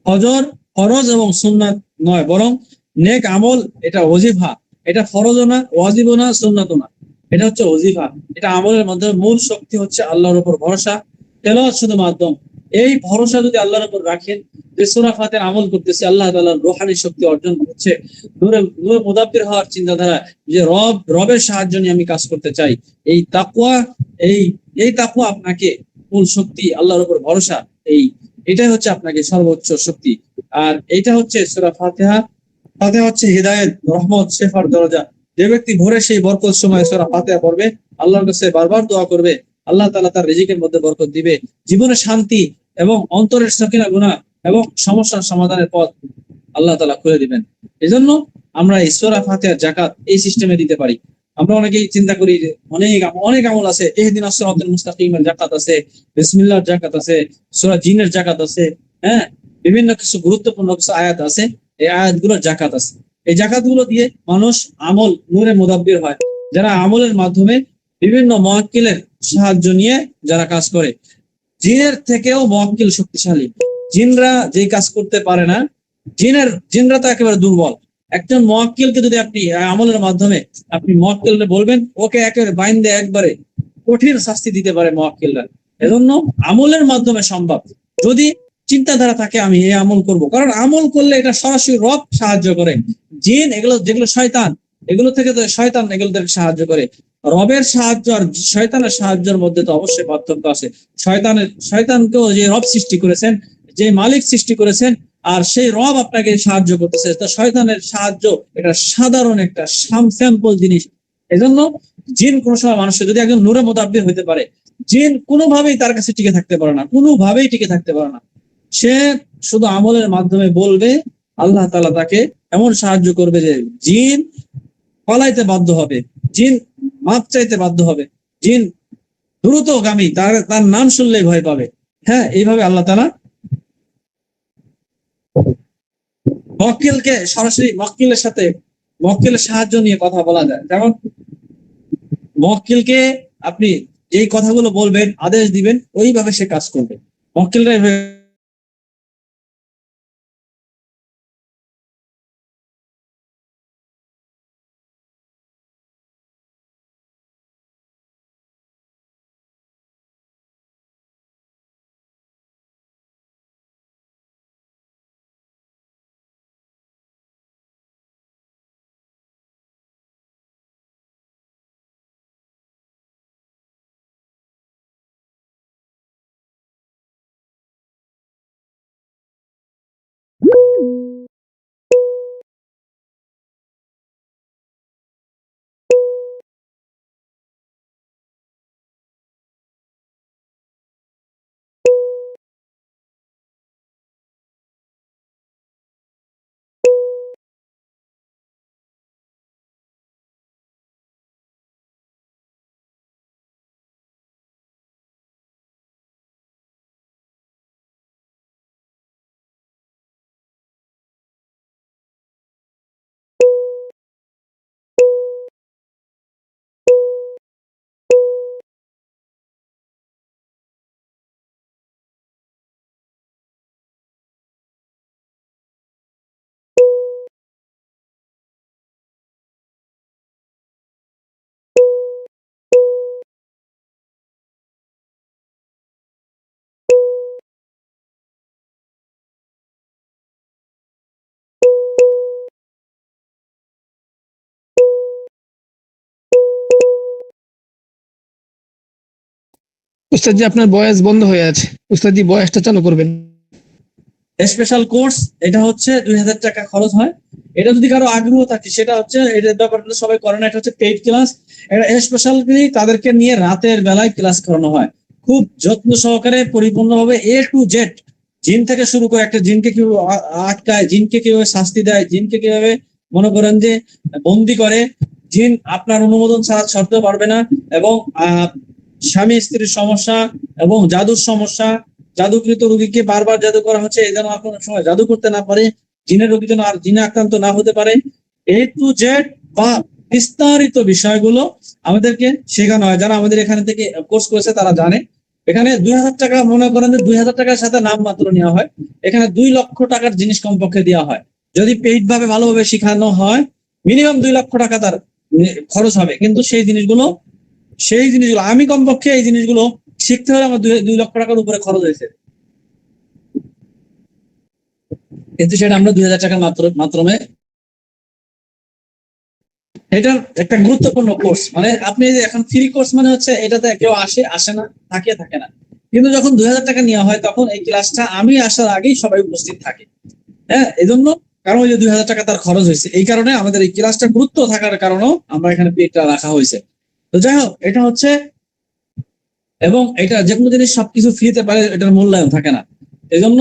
ফজর ফরজ এবং সুন্নাত নয়, বরং নেক আমল, এটা ওজিফা। এটা ফরজও না, ওয়াজিবও না, সুন্নাতও না, এটা হচ্ছে ওজিফা। এটা আমলের মধ্যে মূল শক্তি হচ্ছে আল্লাহর উপর ভরসা, তেলাওয়াত শুধু মাধ্যম। এই ভরসা যদি আল্লাহর উপর রাখেন, যে সূরা ফাতিহার আমল করতেছে, আল্লাহ তাআলার রূহানি শক্তি অর্জন হচ্ছে, নূরে মুদাব্বির হওয়ার চিন্তাধারা, যে রবের সাহায্য নিয়ে আমি কাজ করতে চাই, এই তাকওয়া, এই এই তাকওয়া আপনাকে মূল শক্তি, আল্লাহর উপর ভরসা, এটাই হচ্ছে আপনাকে সর্বোচ্চ শক্তি। আর এটা হচ্ছে সূরা ফাতিহা। ফাতিহা হচ্ছে হিদায়াত, রহমত, শেফার দরজা। যে ব্যক্তি ভোরে সেই বরকত সময় সূরা ফাতিহা পড়বে, আল্লাহর কাছে বারবার দোয়া করবে, আল্লাহ তাআলা তার রিজিকের মধ্যে বরকত দিবে, জীবনে শান্তি এবং অন্তরের সাকিনা গুনাহ এবং সমস্যার সমাধানের পথ আল্লাহ তাআলা খুলে দিবেন। এজন্য আমরা এই সূরা ফাতিহার যাকাত এই সিস্টেমে দিতে পারি। আমরা অনেকেই চিন্তা করি যে অনেক আমল আছে, ইহদিনাস সিরাতাল মুস্তাকিমের যাকাত আছে, বিসমিল্লাহর যাকাত আছে, সূরা জিনের যাকাত আছে, হ্যাঁ, বিভিন্ন কিছু গুরুত্বপূর্ণ কিছু আয়াত আছে, এই আয়াতগুলোর যাকাত আছে। এই যাকাতগুলো দিয়ে মানুষ আমল নূরে মুদাব্বির হয়। যারা আমলের মাধ্যমে বিভিন্ন মুয়াক্কিলের সাহায্য নিয়ে যারা কাজ করে, জিনের থেকেও মুয়াক্কিল শক্তিশালী। জিনরা যেই কাজ করতে পারে না, জিনরা তো একেবারে দুর্বল। একজন মুয়াক্কিলকে যদি আপনি আমলের মাধ্যমে আপনি মুয়াক্কিলকে বলবেন, ওকে একেবারে বাইন্দে একবারে কঠিন শাস্তি দিতে পারে মুয়াক্কিলরা। এজন্য আমলের মাধ্যমে সম্ভব, যদি চিন্তাধারা থাকে আমি এই আমল করব, কারণ আমল করলে এটা সরাসরি রব সাহায্য করে। জিন এগুলো যেগুলো শয়তান, এগুলো থেকে তো শয়তান এগুলোদেরকে সাহায্য করে। রবের সাহায্য আর শয়তানের সাহায্যের মধ্যে তো অবশ্যই পার্থক্য আছে। শয়তানকেও যে রব সৃষ্টি করেছেন, যে মালিক সৃষ্টি করেছেন, আর সেই রব আপনাকে সাহায্য করতেছে, তো শয়তানের সাহায্য এটা সাধারণ একটা স্যাম্পল জিনিস। এজন্য জিন কোন সময় মানুষের, যদি একজন নূরে মুতাব্বির হইতে পারে, জিন কোনোভাবেই তার কাছে টিকে থাকতে পারে না, কোনোভাবেই টিকে থাকতে পারে না। সে শুধু আমলের মাধ্যমে বলবে, আল্লাহ তাআলা তাকে এমন সাহায্য করবে যে জিন পলাইতে বাধ্য হবে, জিন মাপ চাইতে বাধ্য হবে, জিন দ্রুতগামী, তার তার নাম শুনলেই ভয় পাবে। হ্যাঁ, এইভাবে আল্লাহ তাআলা মক্কেলকে সরাসরি মক্কেলের সাথে, মক্কেলের সাহায্য নিয়ে কথা বলা যায়। যেমন মক্কেলকে আপনি এই কথাগুলো বলবেন, আদেশ দিবেন, ওইভাবে সে কাজ করবে। মক্কেলরা উস্তাদজি আপনার বয়স বন্ধ হয়ে আছে, উস্তাদজি বয়সটা চালু করবেন। স্পেশাল কোর্স এটা হচ্ছে 2000 টাকা খরচ হয়। এটা যদি কারো আগ্রহ থাকে সেটা হচ্ছে, এটার ব্যাপারটা সবাই করে না, এটা হচ্ছে পেইড ক্লাস। এটা স্পেশালি তাদেরকে নিয়ে রাতের বেলায় ক্লাস করানো হয়, খুব যত্ন সহকারে পরিপূর্ণভাবে A to Z। জিন থেকে শুরু করে একটা জিনকে কিভাবে আটকায়, জিনকে কিভাবে শাস্তি দেয়, জিনকে কিভাবে মনে করেন যে বন্দি করে, জিন আপনার অনুমোদন ছাড়া ছাড়তে পারবে না, এবং স্বামী স্ত্রীর সমস্যা এবং জাদুর সমস্যা, জাদুকৃত রোগীকে বারবার জাদু করা হচ্ছে, এই যেন আর কোনো সময় জাদু করতে না পারে, জিনের রোগী যেন আর জিনে আক্রান্ত না হতে পারে, A to Z বা বিস্তারিত বিষয়গুলো আমাদেরকে শেখানো হয়। যারা আমাদের এখানে থেকে কোর্স করেছে তারা জানে। এখানে 2000 টাকা, মনে করেন যে 2000 টাকার সাথে নাম মাত্র নেওয়া হয়। এখানে 2 লক্ষ টাকার জিনিস কমপক্ষে দেওয়া হয়। যদি পেইড ভাবে ভালোভাবে শেখানো হয়, মিনিমাম 2 লক্ষ টাকা তার খরচ হবে। কিন্তু সেই জিনিসগুলো আমি কমপক্ষে এই জিনিসগুলো শিখতে হলে আমার 2 লক্ষ টাকার উপরে খরচ হয়েছে, কিন্তু সেটা আমরা 2000 টাকার মাধ্যমে। এটা একটা গুরুত্বপূর্ণ কোর্স, মানে আপনি যে এখন ফ্রি কোর্স মানে হচ্ছে এটাতে কেউ আসে না, থাকে না। কিন্তু যখন 2000 টাকা নেওয়া হয় তখন এই ক্লাসটা আমি আসার আগেই সবাই উপস্থিত থাকে। হ্যাঁ, এই জন্য, কারণ ওই যে 2000 টাকা তার খরচ হয়েছে, এই কারণে আমাদের এই ক্লাসটা গুরুত্ব থাকার কারণেও আমরা এখানে পেটা রাখা হয়েছে। তো যাই হোক, এটা হচ্ছে, এবং এটা যে কোনো জিনিস সবকিছু ফ্রিতে পারে এটার মূল্যায়ন থাকে না। এই জন্য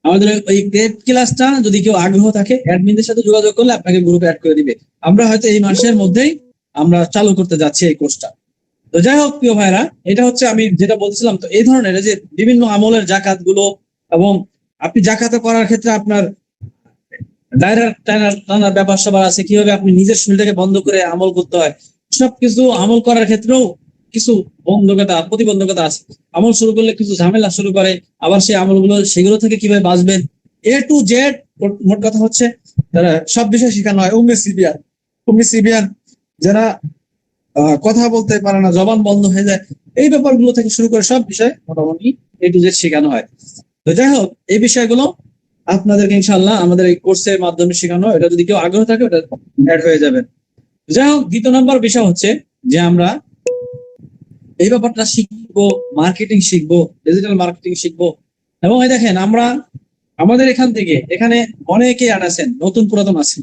আমাদের এই পেড ক্লাসটা যদি কেউ আগ্রহ থাকে, অ্যাডমিনদের সাথে যোগাযোগ করলে আপনাকে গ্রুপে অ্যাড করে দিবে। আমরা হয়তো এই মাসের মধ্যেই আমরা চালু করতে যাচ্ছি এই কোর্সটা। তো যাই হোক প্রিয় ভাইরা, এটা হচ্ছে আমি যেটা বলছিলাম। তো এই ধরনের যে বিভিন্ন আমলের জাকাত গুলো, এবং আপনি জাকাত করার ক্ষেত্রে আপনার টানার ব্যাপার সবার আছে, কিভাবে আপনি নিজের শরীরটাকে বন্ধ করে আমল করতে হয়, সবকিছু আমল করার ক্ষেত্রেও কিছু প্রতিবন্ধকতা আছে। আমল শুরু করলে কিছু ঝামেলা শুরু করে, আবার সেই আমলগুলো সেগুলো থেকে কিভাবে বাঁচবেন, A to Z। মোট কথা হচ্ছে তারা সব বিষয় শেখানো হয়। উম্মে সিবিয়ান যারা কথা বলতে পারে না, জবান বন্ধ হয়ে যায়, এই ব্যাপারগুলো থেকে শুরু করে সব বিষয় মোটামুটি A to Z শেখানো হয়। তো যাই হোক, এই বিষয়গুলো আপনাদেরকে ইনশাআল্লাহ আমাদের এই কোর্সের মাধ্যমে শেখানো হয়। এটা যদি কেউ আগ্রহ থাকে ওটা অ্যাড হয়ে যাবেন। যাই হোক, দ্বিতীয় নম্বর বিষয় হচ্ছে যে আমরা এই ব্যাপারটা শিখবো, মার্কেটিং শিখবো, ডিজিটাল মার্কেটিং শিখবো। এবং এই দেখেন, আমরা আমাদের এখানে অনেকেই আছেন, নতুন পুরাতন আছেন।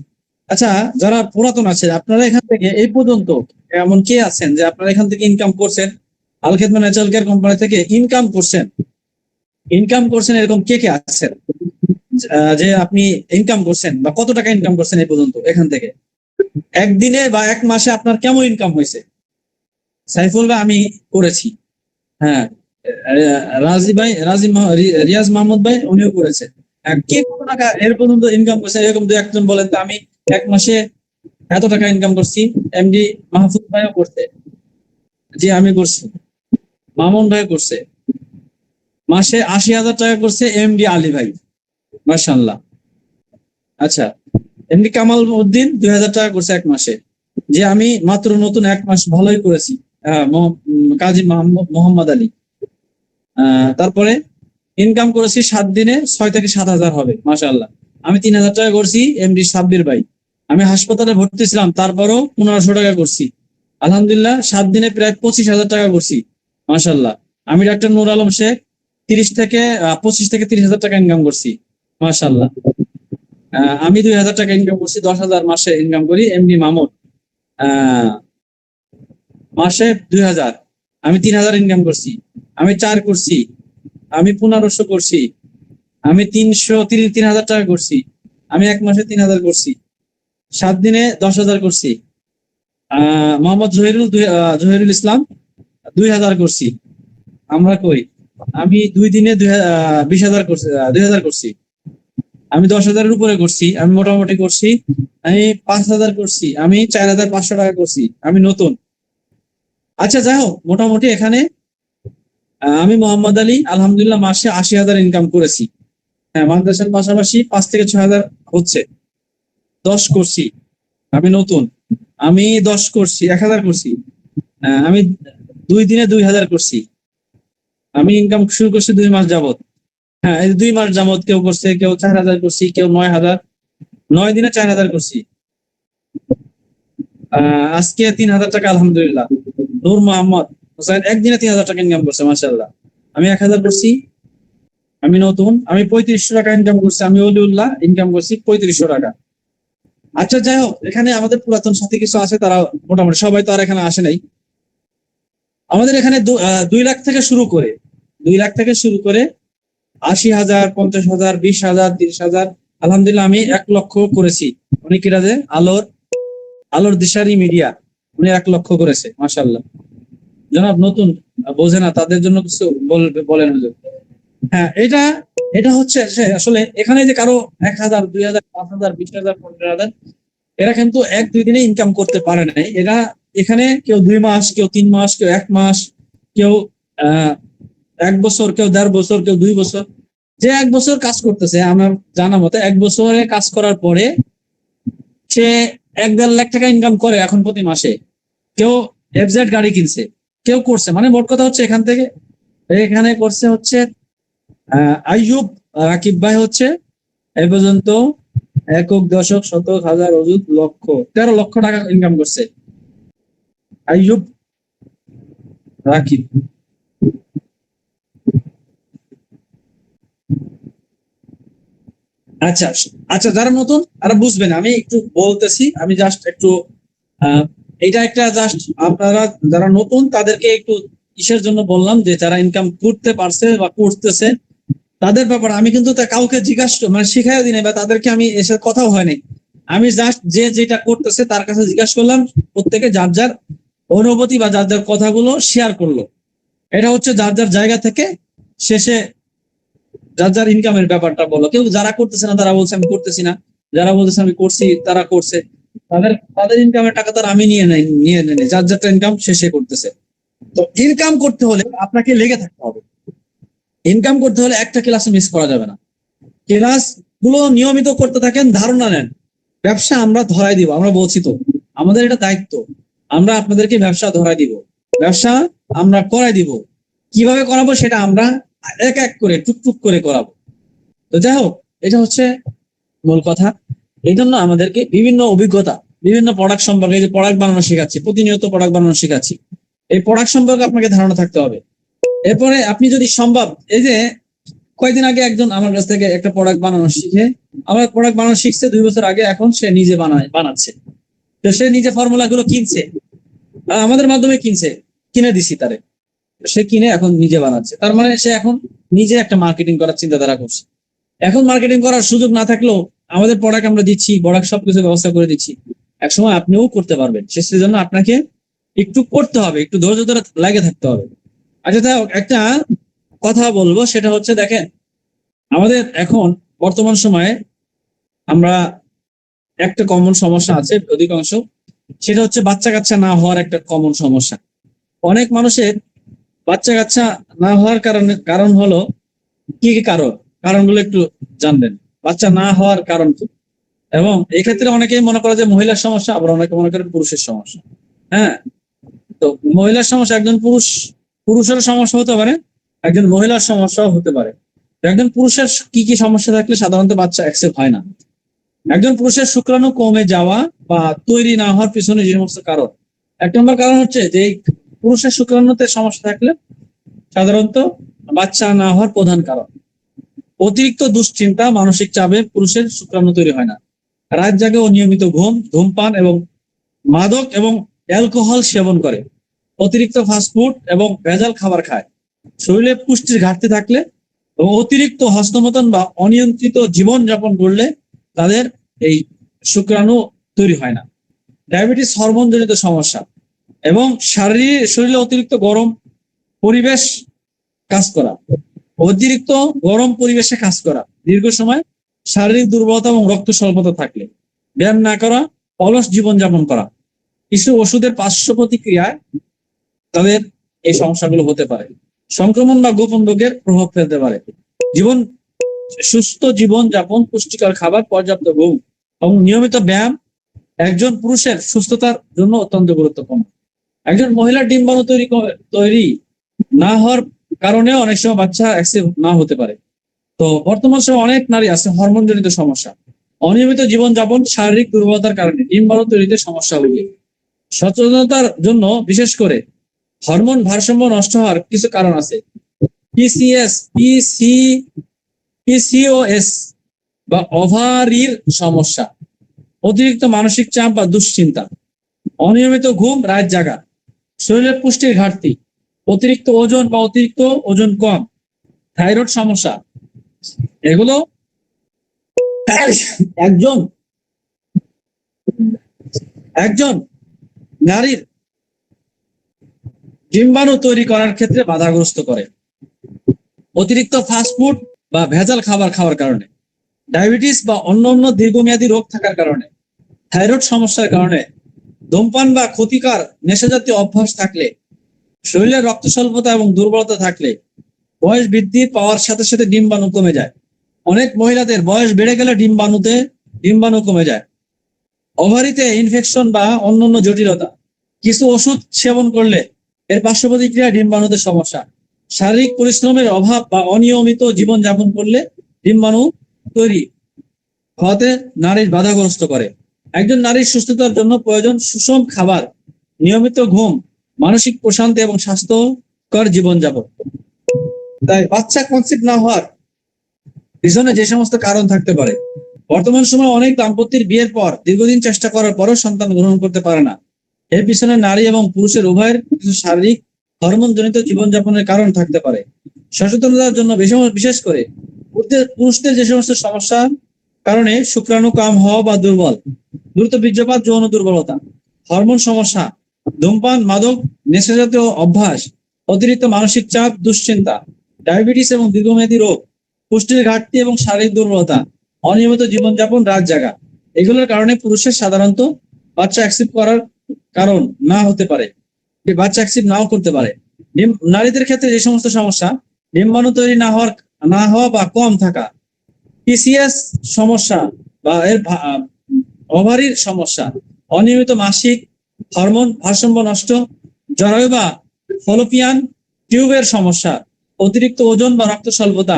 আচ্ছা, যারা পুরাতন আছে আপনারা এখান থেকে এই পর্যন্ত এমন কে আছেন যে আপনারা এখান থেকে ইনকাম করছেন, আল খেদমা ন্যাচারাল কেয়ার কোম্পানি থেকে ইনকাম করছেন এরকম কে কে আছেন? যে আপনি ইনকাম করছেন বা কত টাকা ইনকাম করছেন এই পর্যন্ত এখান থেকে, একদিনে বা এক মাসে আপনার কেমন ইনকাম হয়েছে? সাইফুল ভাই আমি করেছি, হ্যাঁ। রিয়াজ মাহমুদ ভাই উনিও করেছে। কে কত টাকা এর পর্যন্ত ইনকাম করছে এরকম দু একজন বলেন তো। আমি এক মাসে এত টাকা ইনকাম করছি। এমডি মাহফুজ ভাইও করছে, জি আমি করছি। মামুন ভাই করছে, মাসে 80,000 টাকা করছে এমডি আলী ভাই, মাশাআল্লাহ। আচ্ছা, এমডি কামাল উদ্দিন 2,000 টাকা করছে এক মাসে। যে আমি মাত্র নতুন এক মাস ভালোই করেছি, কাজী মোহাম্মদ আলী। তারপরে ইনকাম করেছি 7 দিনে 6 থেকে 7,000 হবে, মাশাআল্লাহ। আমি 3,000 টাকা করছি এমডি সাব্বির ভাই। আমি হাসপাতালে ভর্তি ছিলাম, তারপরও 1500 টাকা করছি, আলহামদুলিল্লাহ। 7 দিনে প্রায় 25,000 টাকা করছি, মাশাআল্লাহ। আমি ডাক্তার নূর আলম শেখ 25 থেকে 30,000 টাকা ইনকাম করছি, মাশাআল্লাহ। আমি 2,000 টাকা ইনকাম করছি, 10,000 মাসে ইনকাম করি। এমডি মামুন মাসে 2,000, আমি 3,000 ইনকাম করছি। আমি 4 করছি, আমি 1500 করছি, আমি 3,000 টাকা করছি, আমি এক মাসে 3,000 করছি, 7 দিনে 10,000 করছি। মোহাম্মদ জহিরুল ইসলাম 2,000 করছি। আমরা কই, আমি 2 দিনে 20,000 করছি, 2,000 করছি। আমি 10,000-এর উপরে করছি, আমি মোটামুটি করছি। আমি 5,000 করছি, আমি 4,500 টাকা করছি, আমি নতুন। আচ্ছা যাই হোক, মোটামুটি এখানে আমি মোহাম্মদ আলী আলহামদুলিল্লাহ মাসে 80,000 ইনকাম করেছি। হ্যাঁ, মাদ্রাসার পাশাপাশি 5 থেকে 6,000 হচ্ছে। 10 করছি, আমি নতুন। আমি 10 করছি, 1,000 করছি। আমি 2 দিনে 2,000 করছি। আমি ইনকাম শুরু করছি 2 মাস যাবত। হ্যাঁ, এই 2 মাস যাবত কেউ করছে, কেউ 4,000 করছি, কেউ 9,000। 9 দিনে 4,000 করছি। আজকে 3,000 টাকা আলহামদুলিল্লাহ। নূর মোহাম্মদ হোসাইন একদিনে 3,000 টাকা ইনকাম করছে, মাশাআল্লাহ। আমি 1,000 করছি, আমি নতুন, আমি 3500 টাকা ইনকাম করছি, আমি অলিউল্লাহ ইনকাম করছি 3500 টাকা। আচ্ছা যাই হোক, এখানে আমাদের পুরাতন সাথী কিছু আছে, তারা মোটামুটি সবাই তো আর এখানে আসে নাই। আমাদের এখানে 2 লাখ থেকে শুরু করে 80,000, 50,000, 20,000, 30,000, আলহামদুলিল্লাহ আমি 1 লক্ষ করেছি। উনি কিরা যে আলোর দিশারি মিডিয়া, উনি 1 লক্ষ করেছে, মাশাআল্লাহ। জনাব নতুন বোঝে না, তাদের জন্য কিছু বলেন হুজুর। হ্যাঁ, এটা এটা হচ্ছে আসলে এখানে যে কারো 1,000, 2,000, 5,000, 20,000, 15,000, এরা কিন্তু 1-2 দিনে ইনকাম করতে পারে নাই। এরা এখানে কেউ 2 মাস, কেউ 3 মাস, কেউ 1 মাস, কেউ 1 বছর, কেউ 1.5 বছর, কেউ 2 বছর, যে 1 বছর কাজ করতেছে, আমার জানা মতে 1 বছরে কাজ করার পরে সে 1-1.5 লাখ টাকা ইনকাম করে এখন প্রতি মাসে। কেউ এফজেড গাড়ি কিনছে, কেউ করছে, মানে মোট কথা হচ্ছে এখানে করছে হচ্ছে আইয়ুব রাকিব ভাই হচ্ছে এই পর্যন্ত একক, দশক, শতক, হাজার, অযুত, লক্ষ, 13 লক্ষ টাকা ইনকাম করছে আইয়ুব রাকিব। আচ্ছা আচ্ছা, যারা নতুন তারা বুঝবেন, আমি একটু বলতেছি, আমি জাস্ট একটু আহ, এটা একটা জাস্ট আপনারা যারা নতুন তাদেরকে একটু কিসের জন্য বললাম, যে যারা ইনকাম করতে পারছে বা করতেছে তাদের ব্যাপারে আমি কিন্তু তা কাউকে জিজ্ঞাসা মানে শিখাই দিই নাই, বা তাদেরকে আমি এসে কথাও হয়নি। আমি জাস্ট যে যেটা করতেছে তার কাছে জিজ্ঞাসা করলাম, প্রত্যেকে যার যার অনুভূতি বা যার যার কথাগুলো শেয়ার করলো। এটা হচ্ছে যার যার জায়গা থেকে শেষে যার যার ইনকামের ব্যাপারটা বলো। কেউ যারা করতেছে না তারা বলছে আমি করতেছি না, যারা বলতেছে আমি করছি তারা করছে। তাদের ইনকামের টাকা তারা আমি নিয়ে নেই, যার যারটা ইনকাম শেষে করতেছে। তো ইনকাম করতে হলে আপনাকে লেগে থাকতে হবে। ইনকাম করতে হলে একটা ক্লাস মিস করা যাবে না। ক্লাস গুলো নিয়মিত করতে থাকেন, ধারণা নেন। ব্যবসা আমরা ধরাই দিব, আমরা বলছি তো আমাদের এটা দায়িত্ব, আমরা আপনাদেরকে ব্যবসা ধরাই দিব, ব্যবসা আমরা করাই দিব। কিভাবে করাবো সেটা আমরা এক এক করে টুকটুক করে করাবো। তো যাই হোক, এটা হচ্ছে মূল কথা। এই জন্য আমাদেরকে বিভিন্ন অভিজ্ঞতা, বিভিন্ন প্রোডাক্ট সম্পর্কে, যে প্রোডাক্ট বানানো শেখাচ্ছি, প্রতিনিয়ত প্রোডাক্ট বানানো শেখাচ্ছি, এই প্রোডাক্ট সম্পর্কে আপনাকে ধারণা থাকতে হবে। এরপরে আপনি যদি সম্ভব, এই যে কয়েকদিন আগে একজন আমার কাছ থেকে একটা প্রোডাক্ট বানানো শিখে, আমার প্রোডাক্ট বানানো শিখছে 2 বছর আগে, এখন সে নিজে বানাচ্ছে। তো সে নিজে ফর্মুলা গুলো কিনছে, আমাদের মাধ্যমে কিনছে, কিনে দিছি তারে, সে কিনে এখন নিজে বানাচ্ছে। তার মানে সে এখন নিজে একটা মার্কেটিং করার চিন্তাধারা করছে। এখন মার্কেটিং করার সুযোগ না থাকলেও আমাদের প্রোডাক্ট আমরা দিচ্ছি, প্রোডাক্ট সবকিছু ব্যবস্থা করে দিচ্ছি, একসময় আপনিও করতে পারবেন। সেজন্য আপনাকে একটু করতে হবে, একটু ধৈর্য ধরে লাগে থাকতে হবে। আচ্ছা তাই হোক, একটা কথা বলবো, সেটা হচ্ছে দেখেন, আমাদের এখন বর্তমান সময়ে আমরা একটা কমন সমস্যা আছে অধিকাংশ, সেটা হচ্ছে বাচ্চা কাচ্চা না হওয়ার একটা কমন সমস্যা। অনেক মানুষের বাচ্চা কাচ্চা না হওয়ার কারণ হলো কি কি কারণগুলো একটু জানবেন। বাচ্চা না হওয়ার কারণ কি? এবং এক্ষেত্রে অনেকেই মনে করে যে মহিলার সমস্যা, আবার অনেকে মনে করে পুরুষের সমস্যা। হ্যাঁ, তো মহিলার সমস্যা, একজন পুরুষের সমস্যা হতে পারে, একজন মহিলার সমস্যাও হতে পারে। একজন পুরুষের কি কি সমস্যা থাকলে সাধারণত বাচ্চা অ্যাকসেপ্ট হয় না? একজন পুরুষের শুক্রাণু কমে যাওয়া বা তৈরি না হওয়ার পিছনে যে সমস্ত কারণ, 1 নম্বর কারণ হচ্ছে যে পুরুষের শুক্রাণুতে সমস্যা থাকলে সাধারণত বাচ্চা না হওয়ার প্রধান কারণ অতিরিক্ত দুশ্চিন্তা, মানসিক চাপে পুরুষের শুক্রাণু তৈরি হয় না। রাত জাগে, অনিয়মিত ঘুম, ধূমপান এবং মাদক এবং অ্যালকোহল সেবন করে, অতিরিক্ত ফাস্টফুড এবং ভেজাল খাবার খায়, শরীরে পুষ্টির ঘাটতি থাকলে এবং অতিরিক্ত হস্তমতন বা অনিয়ন্ত্রিত জীবন যাপন করলে তাদের এই শুক্রাণু তৈরি হয় না। ডায়াবেটিস, হরমোন জনিত সমস্যা এবং শরীরে অতিরিক্ত গরম পরিবেশ কাজ করা, অতিরিক্ত গরম পরিবেশে কাজ করা, দীর্ঘ সময় শারীরিক দুর্বলতা এবং রক্ত স্বল্পতা থাকলে, ব্যায়াম না করা, অলস জীবনযাপন করা, কিছু ওষুধের পার্শ্ব প্রতিক্রিয়ায় তাদের এই সমস্যাগুলো হতে পারে, সংক্রমণ বা গোপন রোগের প্রভাব ফেলতে পারে। সুস্থ জীবন যাপন, পুষ্টিকর খাবার, পর্যাপ্ত ঘুম এবং নিয়মিত ব্যায়াম একজন পুরুষের সুস্থতার জন্য অত্যন্ত গুরুত্বপূর্ণ। একজন মহিলার ডিম্বাণু তৈরি না হওয়ার কারণে অনেক সময় বাচ্চা অ্যাকসেপ্ট না হতে পারে। তো বর্তমান সময় অনেক নারী আছে হরমোন জনিত সমস্যা, অনিয়মিত জীবনযাপন, শারীরিক দুর্বলতার কারণে ডিম্বাণু তৈরিতে সমস্যা হবে। সচেতনতার জন্য বিশেষ করে হরমোন ভারসাম্য নষ্ট হওয়ার কিছু কারণ আছে। পিসিওএস বা ওভারির সমস্যা, অতিরিক্ত মানসিক চাপ বা দুশ্চিন্তা, অনিয়মিত ঘুম, রাত জাগা, শরীরের পুষ্টির ঘাটতি, অতিরিক্ত ওজন বা অতিরিক্ত ওজন কম, থাইরয়েড সমস্যা। এগুলো একজন একজন নারীর ডিম্বাণু তৈরি করার ক্ষেত্রে বাধাগ্রস্ত করে। অতিরিক্ত ফাস্টফুড বা ভেজাল খাবার খাওয়ার কারণে, ডায়াবেটিস বা অন্যান্য দীর্ঘমেয়াদী রোগ থাকার কারণে, থাইরয়েড সমস্যার কারণে, ধূমপান বা ক্ষতিকর নেশাজাতীয় অভ্যাস থাকলে, শরীরে রক্ত স্বল্পতা এবং দুর্বলতা থাকলে, বয়স বৃদ্ধি পাওয়ার সাথে সাথে ডিম্বাণু কমে যায়। অনেক মহিলাদের বয়স বেড়ে গেলে ডিম্বাণু কমে যায়। ওভারিতে ইনফেকশন বা অন্যান্য জটিলতা, কিছু ওষুধ সেবন করলে এর পার্শ্ব প্রতিক্রিয়া ডিম্বাণুতে সমস্যা, শারীরিক পরিশ্রমের অভাব বা অনিয়মিত জীবনযাপন করলে ডিম্বাণু তৈরি হওয়াতে নারীর বাধাগ্রস্ত করে। একজন নারীর সুস্থতার জন্য প্রয়োজন সুষম খাবার, নিয়মিত ঘুম, মানসিক প্রশান্তি এবং স্বাস্থ্যকর জীবনযাপন। তাই বাচ্চা কনসিভ না হওয়ার পিছনে যে সমস্ত কারণ থাকতে পারে, বর্তমান সময়ে অনেক দাম্পত্যের বিয়ের পর দীর্ঘদিন চেষ্টা করার পরও সন্তান গ্রহণ করতে পারে না। এর পিছনে নারী এবং পুরুষের উভয়ের কিছু শারীরিক হরমোনজনিত জীবনযাপনের কারণ থাকতে পারে। সচেতনতার জন্য বিশেষ করে পুরুষদের যে সমস্ত সমস্যার কারণে শুক্রাণু কম হওয়া বা দুর্বল, দ্রুত বীর্যপাত, যৌন দুর্বলতা, হরমোন সমস্যা, ধূমপান, মাদক, নেশাজাতীয় অভ্যাস, অতিরিক্ত মানসিক চাপ, দুশ্চিন্তা, ডায়াবেটিস এবং দীর্ঘমেয়াদী রোগ, পুষ্টির ঘাটতি এবং শারীরিক দুর্বলতা, অনিয়মিত জীবনযাপন, রাত জাগা, এগুলোর কারণে পুরুষের সাধারণত বাচ্চা অ্যাকসেপ্ট করার কারণ না হতে পারে, বাচ্চা অ্যাকসেপ্ট নাও করতে পারে। নারীদের ক্ষেত্রে যে সমস্ত সমস্যা, ডিম্বাণু তৈরি না হওয়া বা কম থাকা, পিসিএস সমস্যা বা এর ওভারির সমস্যা, অনিয়মিত মাসিক, হরমোন ভারসাম্য নষ্ট, জরায়ু বা ফলোপিয়ান টিউবের সমস্যা, অতিরিক্ত ওজন বা রক্ত স্বল্পতা,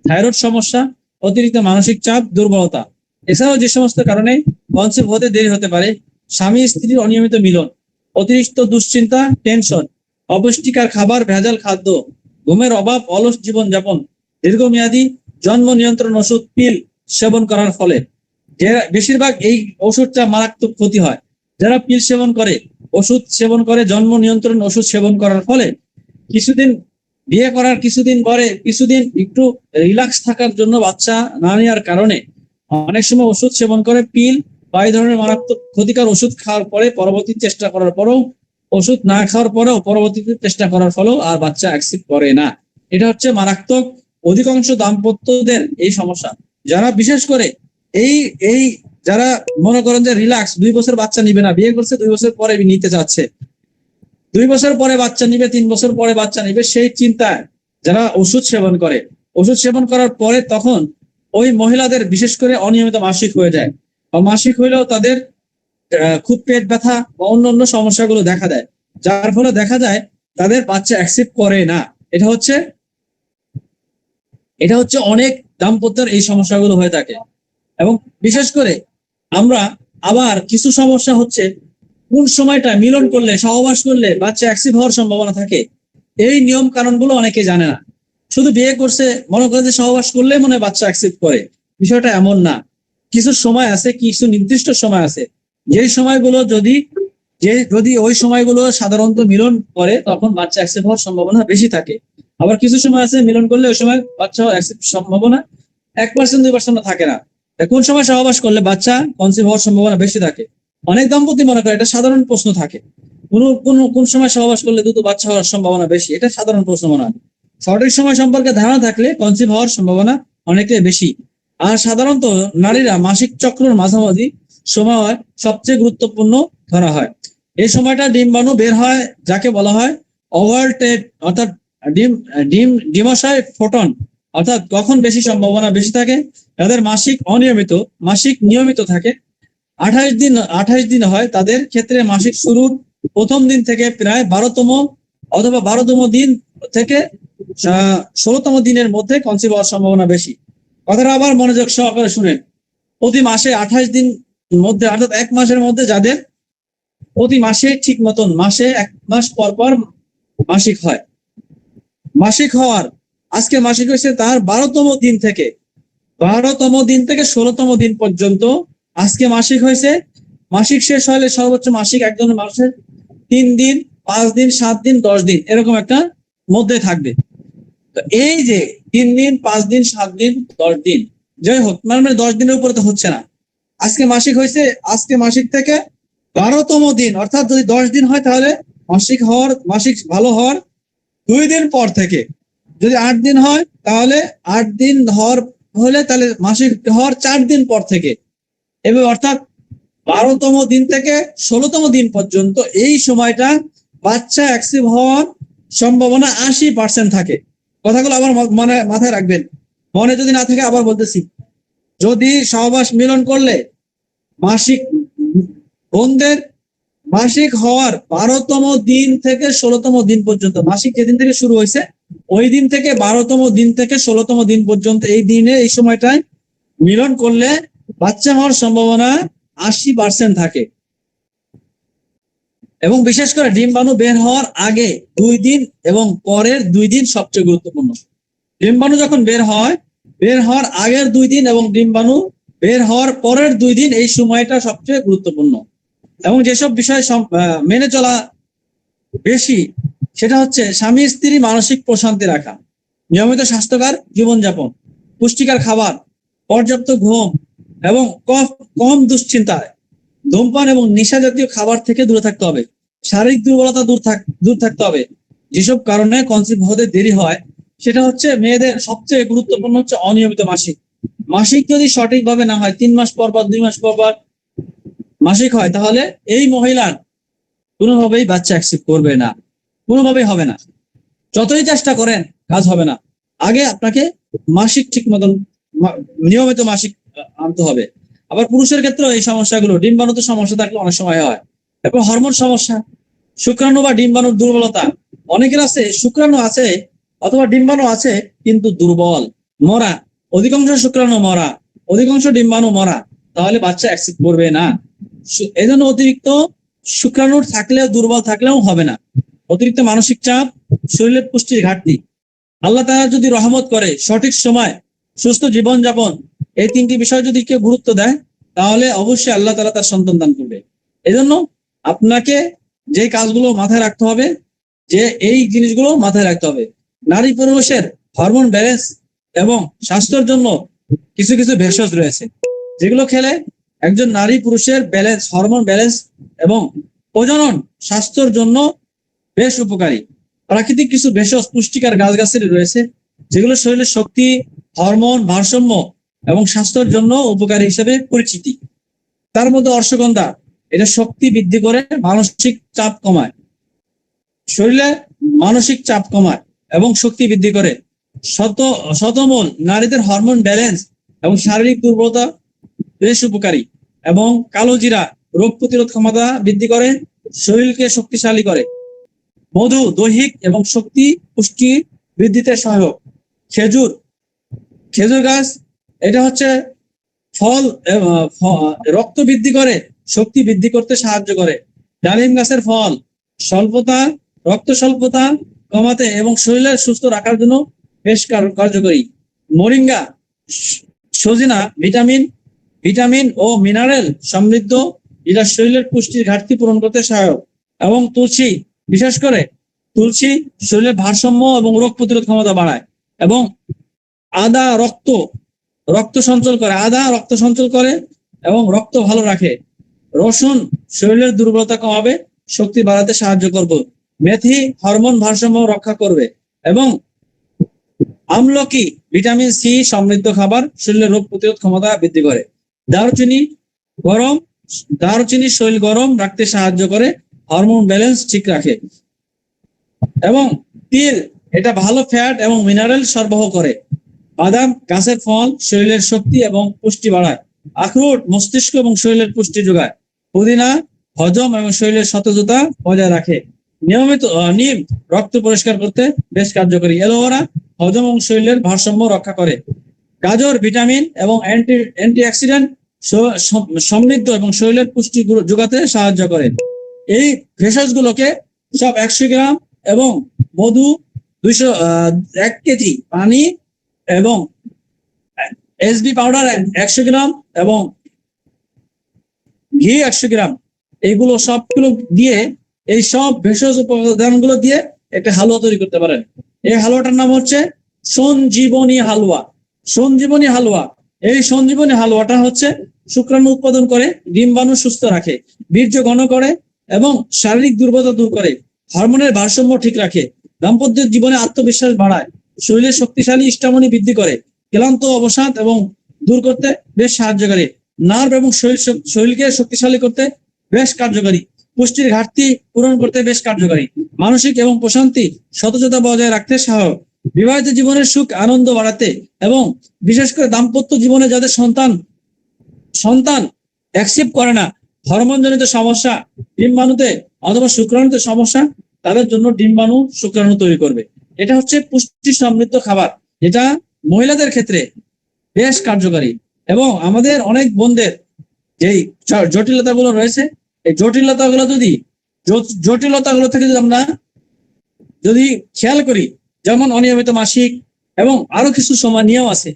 থাইরয়েড সমস্যা, অতিরিক্ত মানসিক চাপ, দুর্বলতা। এছাড়াও যে সমস্ত কারণে কনসেপ্ট হতে দেরি হতে পারে, স্বামী স্ত্রীর অনিয়মিত মিলন, অতিরিক্ত দুশ্চিন্তা, টেনশন, অপুষ্টিকর খাবার, ভেজাল খাদ্য, ঘুমের অভাব, অলস জীবনযাপন, দীর্ঘমেয়াদী জন্ম নিয়ন্ত্রণ ওষুধ পিল সেবন করার ফলে। বেশিরভাগ এই ওষুধটা মারাত্মক ক্ষতি হয়। যারা পিল সেবন করে, ওষুধ সেবন করে, জন্ম নিয়ন্ত্রণ ওষুধ সেবন করার ফলে কিছুদিন বিয়ে করার কিছুদিন একটু রিল্যাক্স থাকার জন্য বাচ্চা না নেওয়ার কারণে অনেক সময় ওষুধ সেবন করে, পিল বা এই ধরনের মারাত্মক ক্ষতিকর ওষুধ খাওয়ার পরে পরবর্তী চেষ্টা করার পরেও, ওষুধ না খাওয়ার পরেও পরবর্তীতে চেষ্টা করার ফলেও আর বাচ্চা অ্যাকসেপ্ট করে না। এটা হচ্ছে মারাত্মক অধিকাংশ দাম্পত্যদের এই সমস্যা। যারা বিশেষ করে এই এই যারা মনে করেন যে রিল্যাক্স, 2 বছর বাচ্চা নিবে না, বিয়ে করছে 2 বছর পরে নিতে চাচ্ছে, 2 বছর পরে বাচ্চা নিবে, 3 বছর পরে বাচ্চা নিবে, সেই চিন্তায় যারা ওষুধ সেবন করে, ওষুধ সেবন করার পরে তখন ওই মহিলাদের বিশেষ করে অনিয়মিত মাসিক হয়ে যায়, বা মাসিক হইলেও তাদের খুব পেট ব্যথা বা অন্যান্য সমস্যাগুলো দেখা দেয়, যার ফলে দেখা যায় তাদের বাচ্চা অ্যাকসেপ্ট করে না। এটা হচ্ছে অনেক দাম্পত্যের এই সমস্যাগুলো হয়ে থাকে। এবং বিশেষ করে আমরা আবার কিছু সমস্যা হচ্ছে কোন সময়টা মিলন করলে, সহবাস করলে বাচ্চা অ্যাকসেপ্ট হওয়ার সম্ভাবনা থাকে, এই নিয়ম কানুনগুলো অনেকে জানে না। শুধু বিয়ে করছে মনে করে যে সহবাস করলে মনে হয় বাচ্চা অ্যাকসেপ্ট করে, বিষয়টা এমন না। কিছু সময় আছে, কিছু নির্দিষ্ট সময় আছে, যেই সময়গুলো যদি ওই সময়গুলো সাধারণত মিলন করে তখন বাচ্চা অ্যাকসেপ্ট হওয়ার সম্ভাবনা বেশি থাকে। আবার কিছু সময় আছে মিলন করলে ওই সময় বাচ্চা অ্যাকসেপ্ট সম্ভাবনা 1% 2% থাকে না। কোন সময় সহবাস করলে বাচ্চা কনসিভ হওয়ার সম্ভাবনা বেশি থাকে? অনেক দম্পতি মনে করে এটা সাধারণ প্রশ্ন থাকে, কোন সময় সহবাস করলে দ্রুত বাচ্চা হওয়ার সম্ভাবনা বেশি, এটা সাধারণ প্রশ্ন মনে হয়। সঠিক সময় সম্পর্কে ধারণা থাকলে কনসিভ হওয়ার সম্ভাবনা অনেকটাই বেশি। আর সাধারণত নারীরা মাসিক চক্রের মাঝামাঝি সময় সবচেয়ে গুরুত্বপূর্ণ ধরা হয়। এই সময়টা ডিম্বাণু বের হয়, যাকে বলা হয় ওভারটেড, অর্থাৎ ডিমাশয় ফোটন, অর্থাৎ কখন বেশি সম্ভাবনা বেশি থাকে, তাদের মাসিক নিয়মিত থাকে, 28 দিন হয় তাদের ক্ষেত্রে। মাসিক শুরুর প্রথম দিন থেকে প্রায় 12তম অথবা 12তম দিন থেকে 16তম দিনের মধ্যে কনসিভ হওয়ার সম্ভাবনা বেশি। কথাটা আবার মনোযোগ সহকারে শুনেন। প্রতি মাসে 28 দিন মধ্যে, অর্থাৎ 1 মাসের মধ্যে যাদের প্রতি মাসে ঠিক মতন মাসে 1 মাস পর পর মাসিক হয়। মাসিক হওয়ার আজকে মাসিক হয়েছে তার 12তম দিন থেকে 16তম দিন পর্যন্ত আজকে মাসিক হয়েছে। মাসিক শেষ হলে সর্বোচ্চ মাসিক একজনের মানুষের 3 দিন, 5 দিন, 7 দিন, 10 দিন এরকম একটা মধ্যে থাকবে। তো এই যে 3 দিন, 5 দিন, 7 দিন, 10 দিন, যাই হোক মানে 10 দিনের উপরে তো হচ্ছে না। আজকে মাসিক হয়েছে, আজকে মাসিক থেকে 12তম দিন, অর্থাৎ যদি 10 দিন হয় তাহলে মাসিক ভালো হওয়ার 2 দিন পর থেকে। যদি 8 দিন হয় তাহলে 8 দিন হলে তাহলে মাসিক হওয়ার 4 দিন পর থেকে। এবার অর্থাৎ 12তম দিন থেকে 16তম দিন পর্যন্ত এই সময়টা বাচ্চা অ্যাক্টিভ হওয়ার সম্ভাবনা 80% থাকে। কথাগুলো আবার মাথায় রাখবেন, মনে যদি না থাকে আবার বলতেছি। যদি সহবাস মিলন করলে মাসিক বোনদের মাসিক হওয়ার 12তম দিন থেকে 16তম দিন পর্যন্ত, মাসিক যেদিন থেকে শুরু হয়েছে ওই দিন থেকে 12তম দিন থেকে 16তম দিন পর্যন্ত এই দিনে এই সময়টায় মিলন করলে বাচ্চা হওয়ার সম্ভাবনা 80% থাকে। এবং বিশেষ করে ডিম্বাণু বের হওয়ার আগে 2 দিন এবং পরের 2 দিন সবচেয়ে গুরুত্বপূর্ণ। ডিম্বাণু যখন বের হওয়ার আগের 2 দিন এবং ডিম্বাণু বের হওয়ার পরের 2 দিন, এই সময়টা সবচেয়ে গুরুত্বপূর্ণ। এবং যেসব বিষয় মেনে চলা বেশি সেটা হচ্ছে স্বামী স্ত্রী মানসিক প্রশান্তি রাখা, নিয়মিত স্বাস্থ্যকর জীবনযাপন, পুষ্টিকর খাবার, পর্যাপ্ত ঘুম এবং কম দুশ্চিন্তায়, ধূমপান এবং নেশা জাতীয় খাবার থেকে দূরে থাকতে হবে, শারীরিক দুর্বলতা দূর থাকতে হবে। যেসব কারণে কনসিভ হতে দেরি হয় সেটা হচ্ছে মেয়েদের সবচেয়ে গুরুত্বপূর্ণ হচ্ছে অনিয়মিত মাসিক যদি সঠিকভাবে না হয়, 3 মাস পর পর 2 মাস পর পর মাসিক হয়, তাহলে এই মহিলার কোনোভাবেই বাচ্চা অ্যাকসেপ্ট করবে না, কোনোভাবেই হবে না। যতই চেষ্টা করেন কাজ হবে না। আগে আপনাকে মাসিক ঠিক মতন নিয়মিত মাসিক আনতে হবে। আবার পুরুষের ক্ষেত্রে এই সমস্যাগুলো, ডিম্বাণুতে সমস্যা থাকলে অনেক সময় হয়। এবং হরমোন সমস্যা, শুক্রাণু বা ডিম্বাণুর দুর্বলতা। অনেকের আছে শুক্রাণু আছে অথবা ডিম্বাণু আছে কিন্তু দুর্বল, মরা, অধিকাংশ শুক্রাণু মরা, অধিকাংশ ডিম্বাণু মরা, তাহলে বাচ্চা অ্যাকসেপ্ট করবে না। এজন্য অতিরিক্ত শুক্রাণু থাকলেও দুর্বল থাকলেও হবে না। অতিরিক্ত মানসিক চাপ, শরীরের পুষ্টির ঘাটতি। আল্লাহ তাআলা যদি রহমত করে সঠিক সময় সুস্থ জীবনযাপন, এই 3টি বিষয় যদি কেউ গুরুত্ব দেয় তাহলে অবশ্যই আল্লাহ তাআলা তার সন্তান দান করবে। এজন্য আপনাকে যে কাজগুলো মাথায় রাখতে হবে, যে এই জিনিসগুলো মাথায় রাখতে হবে। নারী পুরুষের হরমোন ব্যালেন্স এবং স্বাস্থ্যের জন্য কিছু কিছু ভেষজ রয়েছে যেগুলো খেলে একজন নারী পুরুষের ব্যালেন্স, হরমোন ব্যালেন্স এবং প্রজনন স্বাস্থ্যের জন্য বেশ উপকারী। প্রাকৃতিক কিছু ভেষজ পুষ্টিকর গাছগাছালি রয়েছে যেগুলো শরীরের শক্তি, হরমোন ভারসাম্য এবং স্বাস্থ্যের জন্য উপকারী হিসেবে পরিচিতি। তার মধ্যে অশ্বগন্ধা, এটা শক্তি বৃদ্ধি করে, মানসিক চাপ কমায়, শরীরে মানসিক চাপ কমায় এবং শক্তি বৃদ্ধি করে। শতমূল নারীদের হরমোন ব্যালেন্স এবং শারীরিক দুর্বলতা বেশ উপকারী। এবং কালো জিরা রোগ প্রতিরোধ ক্ষমতা বৃদ্ধি করে, শরীরকে শক্তিশালী করে। মধু দৈহিক এবং শক্তি পুষ্টি বৃদ্ধিতে সহায়ক। খেজুর গাছ, এটা হচ্ছে ফল রক্ত বৃদ্ধি করে, শক্তি বৃদ্ধি করতে সাহায্য করে। ডালিম গাছের ফল রক্ত স্বল্পতা কমাতে এবং শরীরের সুস্থ রাখার জন্য বেশ কার্যকরী। মোরিঙ্গা, সজিনা ভিটামিন ও মিনারেল সমৃদ্ধ, যেটা শরীরের পুষ্টির ঘাটতি পূরণ করতে সহায়ক। এবং তুলসী, বিশেষ করে তুলসী শরীরের ভারসাম্য এবং রোগ প্রতিরোধ ক্ষমতা বাড়ায়। এবং আদা রক্ত সঞ্চল করে এবং রক্ত ভালো রাখে। রসুন শরীরের দুর্বলতা কমাবে, শক্তি বাড়াতে সাহায্য করবে। মেথি হরমোন ভারসাম্য রক্ষা করবে। এবং আমলকি ভিটামিন সি সমৃদ্ধ খাবার, শরীরের রোগ প্রতিরোধ ক্ষমতা বৃদ্ধি করে। দারুচিনি শরীর গরম রাখতে সাহায্য করে, হরমোন ব্যালেন্স ঠিক রাখে। এবং তিল, এটা ভালো ফ্যাট এবং মিনারেল সরবরাহ করে। বাদাম গাছের ফল শরীরের শক্তি এবং পুষ্টি বাড়ায়। আখরোট মস্তিষ্ক এবং শরীরের পুষ্টি যোগায়। পুদিনা হজম এবং শরীরের সতেজতা বজায় রাখে। নিম রক্ত পরিষ্কার করতে বেশ কার্যকরী। অ্যালোভেরা হজম এবং শরীরের ভারসাম্য রক্ষা করে। গাজর ভিটামিন এবং অ্যান্টিঅক্সিডেন্ট সমৃদ্ধ এবং শরীরের পুষ্টি যোগাতে সাহায্য করে। এই ভেষজগুলোকে সব 100 গ্রাম এবং মধু 1 কেজি, পানি এবং এসবি পাউডার 100 গ্রাম এবং ঘি 100 গ্রাম, এগুলো সবগুলো দিয়ে এই সব ভেষজ উপাদানগুলো দিয়ে একটা হালুয়া তৈরি করতে পারেন। এই হালুয়াটার নাম হচ্ছে সঞ্জীবনী হালুয়া। সঞ্জীবনী হালুয়া, এই সঞ্জীবনী হালুয়াটা হচ্ছে শুক্রাণু উৎপাদন করে, ডিম্বাণু সুস্থ রাখে, বীর্য ঘন করে এবং শারীরিক দুর্বলতা দূর করে, হরমোনের ভারসাম্য ঠিক রাখে, দাম্পত্য জীবনে আত্মবিশ্বাস বাড়ায়, শরীরের শক্তিশালী ইষ্টামনি বৃদ্ধি করে, ক্লান্ত অবসাদ এবং দূর করতে বেশ সাহায্যকারী, নার্ভ এবং শরীরকে শক্তিশালী করতে বেশ কার্যকারী, পুষ্টির ঘাটতি পূরণ করতে বেশ কার্যকারী, মানসিক এবং প্রশান্তি সতেজতা বজায় রাখতে সহায়ক, বিবাহিত জীবনের সুখ আনন্দ বাড়াতে এবং বিশেষ করে দাম্পত্য জীবনে যাদের সন্তান অ্যাকসেপ্ট করে না, হরমোনজনিত সমস্যা, ডিম্বাণুতে অথবা শুক্রাণুতে সমস্যা, তাদের জন্য ডিম্বাণু শুক্রাণু তৈরি করবে। এটা হচ্ছে পুষ্টি সমৃদ্ধ খাবার, যেটা মহিলাদের ক্ষেত্রে বেশ কার্যকারী। এবং আমাদের অনেক বোনদের যেই জটিলতাগুলো রয়েছে, এই জটিলতাগুলো থেকে যদি আমরা খেয়াল করি, যেমন অনিয়মিত মাসিক এবং আরো কিছু সময় নিয়েও আছে,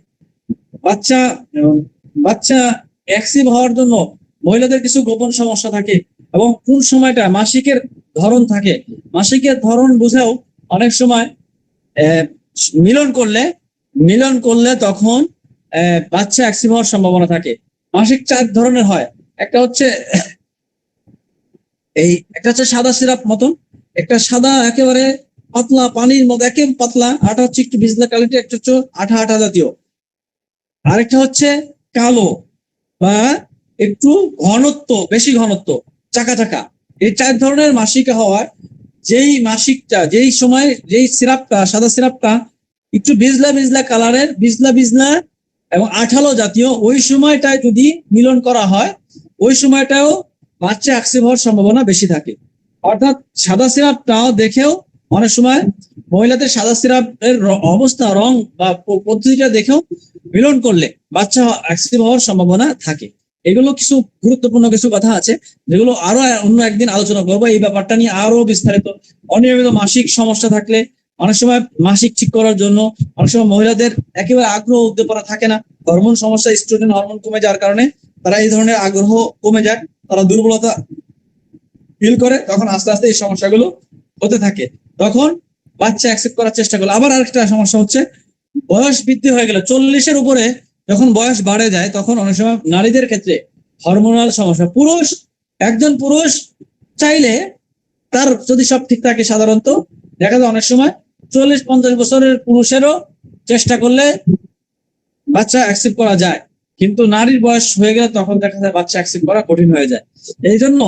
বাচ্চা অ্যাক্সিভ হওয়ার জন্য মহিলাদের কিছু গোপন সমস্যা থাকে এবং কোন সময়টা মাসিকের ধরন থাকে, মাসিকের ধরন বুঝেও অনেক সময় মিলন করলে তখন বাচ্চা অ্যাক্সিভ হওয়ার সম্ভাবনা থাকে। মাসিক 4 ধরনের হয়। একটা হচ্ছে সাদা সিরাপ মতন, একটা সাদা একেবারে পাতলা পানির মতো, একেবারে পাতলা, আটা হচ্ছে একটু ভিজলা কোয়ালিটি, একটা হচ্ছে আঠা জাতীয়, আরেকটা হচ্ছে কালো বা একটু বেশি ঘনত্ব, চাকা। এই 4 ধরনের মাসিক হওয়ায় যেই সময় সিরাপটা, সাদা সিরাপটা একটু ভিজলা কালারের, ভিজলা এবং আঠালো জাতীয়, ওই সময়টায় যদি মিলন করা হয়, ওই সময়টাও বাচ্চা অ্যাক্সিভ হওয়ার সম্ভাবনা বেশি থাকে। অর্থাৎ সাদা সিরাপটাও দেখেও অনেক সময় মহিলাদের সাদা সিরাপের অবস্থা, রং বা পদ্ধতিটা দেখেও মিলন করলে বাচ্চা অ্যাক্সিভ হওয়ার সম্ভাবনা থাকে। এগুলো কিছু গুরুত্বপূর্ণ কিছু কথা আছে, যেগুলো আরো অন্য একদিন আলোচনা করবো এই ব্যাপারটা নিয়ে আরো বিস্তারিত। অনিয়মিত মাসিক সমস্যা থাকলে অনেক সময় মাসিক ঠিক করার জন্য অনেক সময় মহিলাদের একেবারে আগ্রহ উদ্দীপনা থাকে না, হরমোন সমস্যা, স্ট্রোজেন হরমোন কমে যাওয়ার কারণে তারা এই ধরনের আগ্রহ কমে যায়, তারা দুর্বলতা ফিল করে, তখন আস্তে আস্তে এই সমস্যাগুলো হতে থাকে, তখন বাচ্চা অ্যাকসেপ্ট করার চেষ্টা করলো। আবার আরেকটা সমস্যা হচ্ছে বয়স বৃদ্ধি হয়ে গেলে, 40-এর উপরে যখন বয়স বাড়ে যায়, তখন অনেক সময় নারীদের ক্ষেত্রে হরমোনাল সমস্যা, একজন পুরুষ চাইলে তার যদি সব ঠিক থাকে, সাধারণত দেখা যায় অনেক সময় 40-50 বছরের পুরুষেরও চেষ্টা করলে বাচ্চা অ্যাকসেপ্ট করা যায়, কিন্তু নারীর বয়স হয়ে গেলে তখন দেখা যায় বাচ্চা অ্যাকসেপ্ট করা কঠিন হয়ে যায়। এই জন্য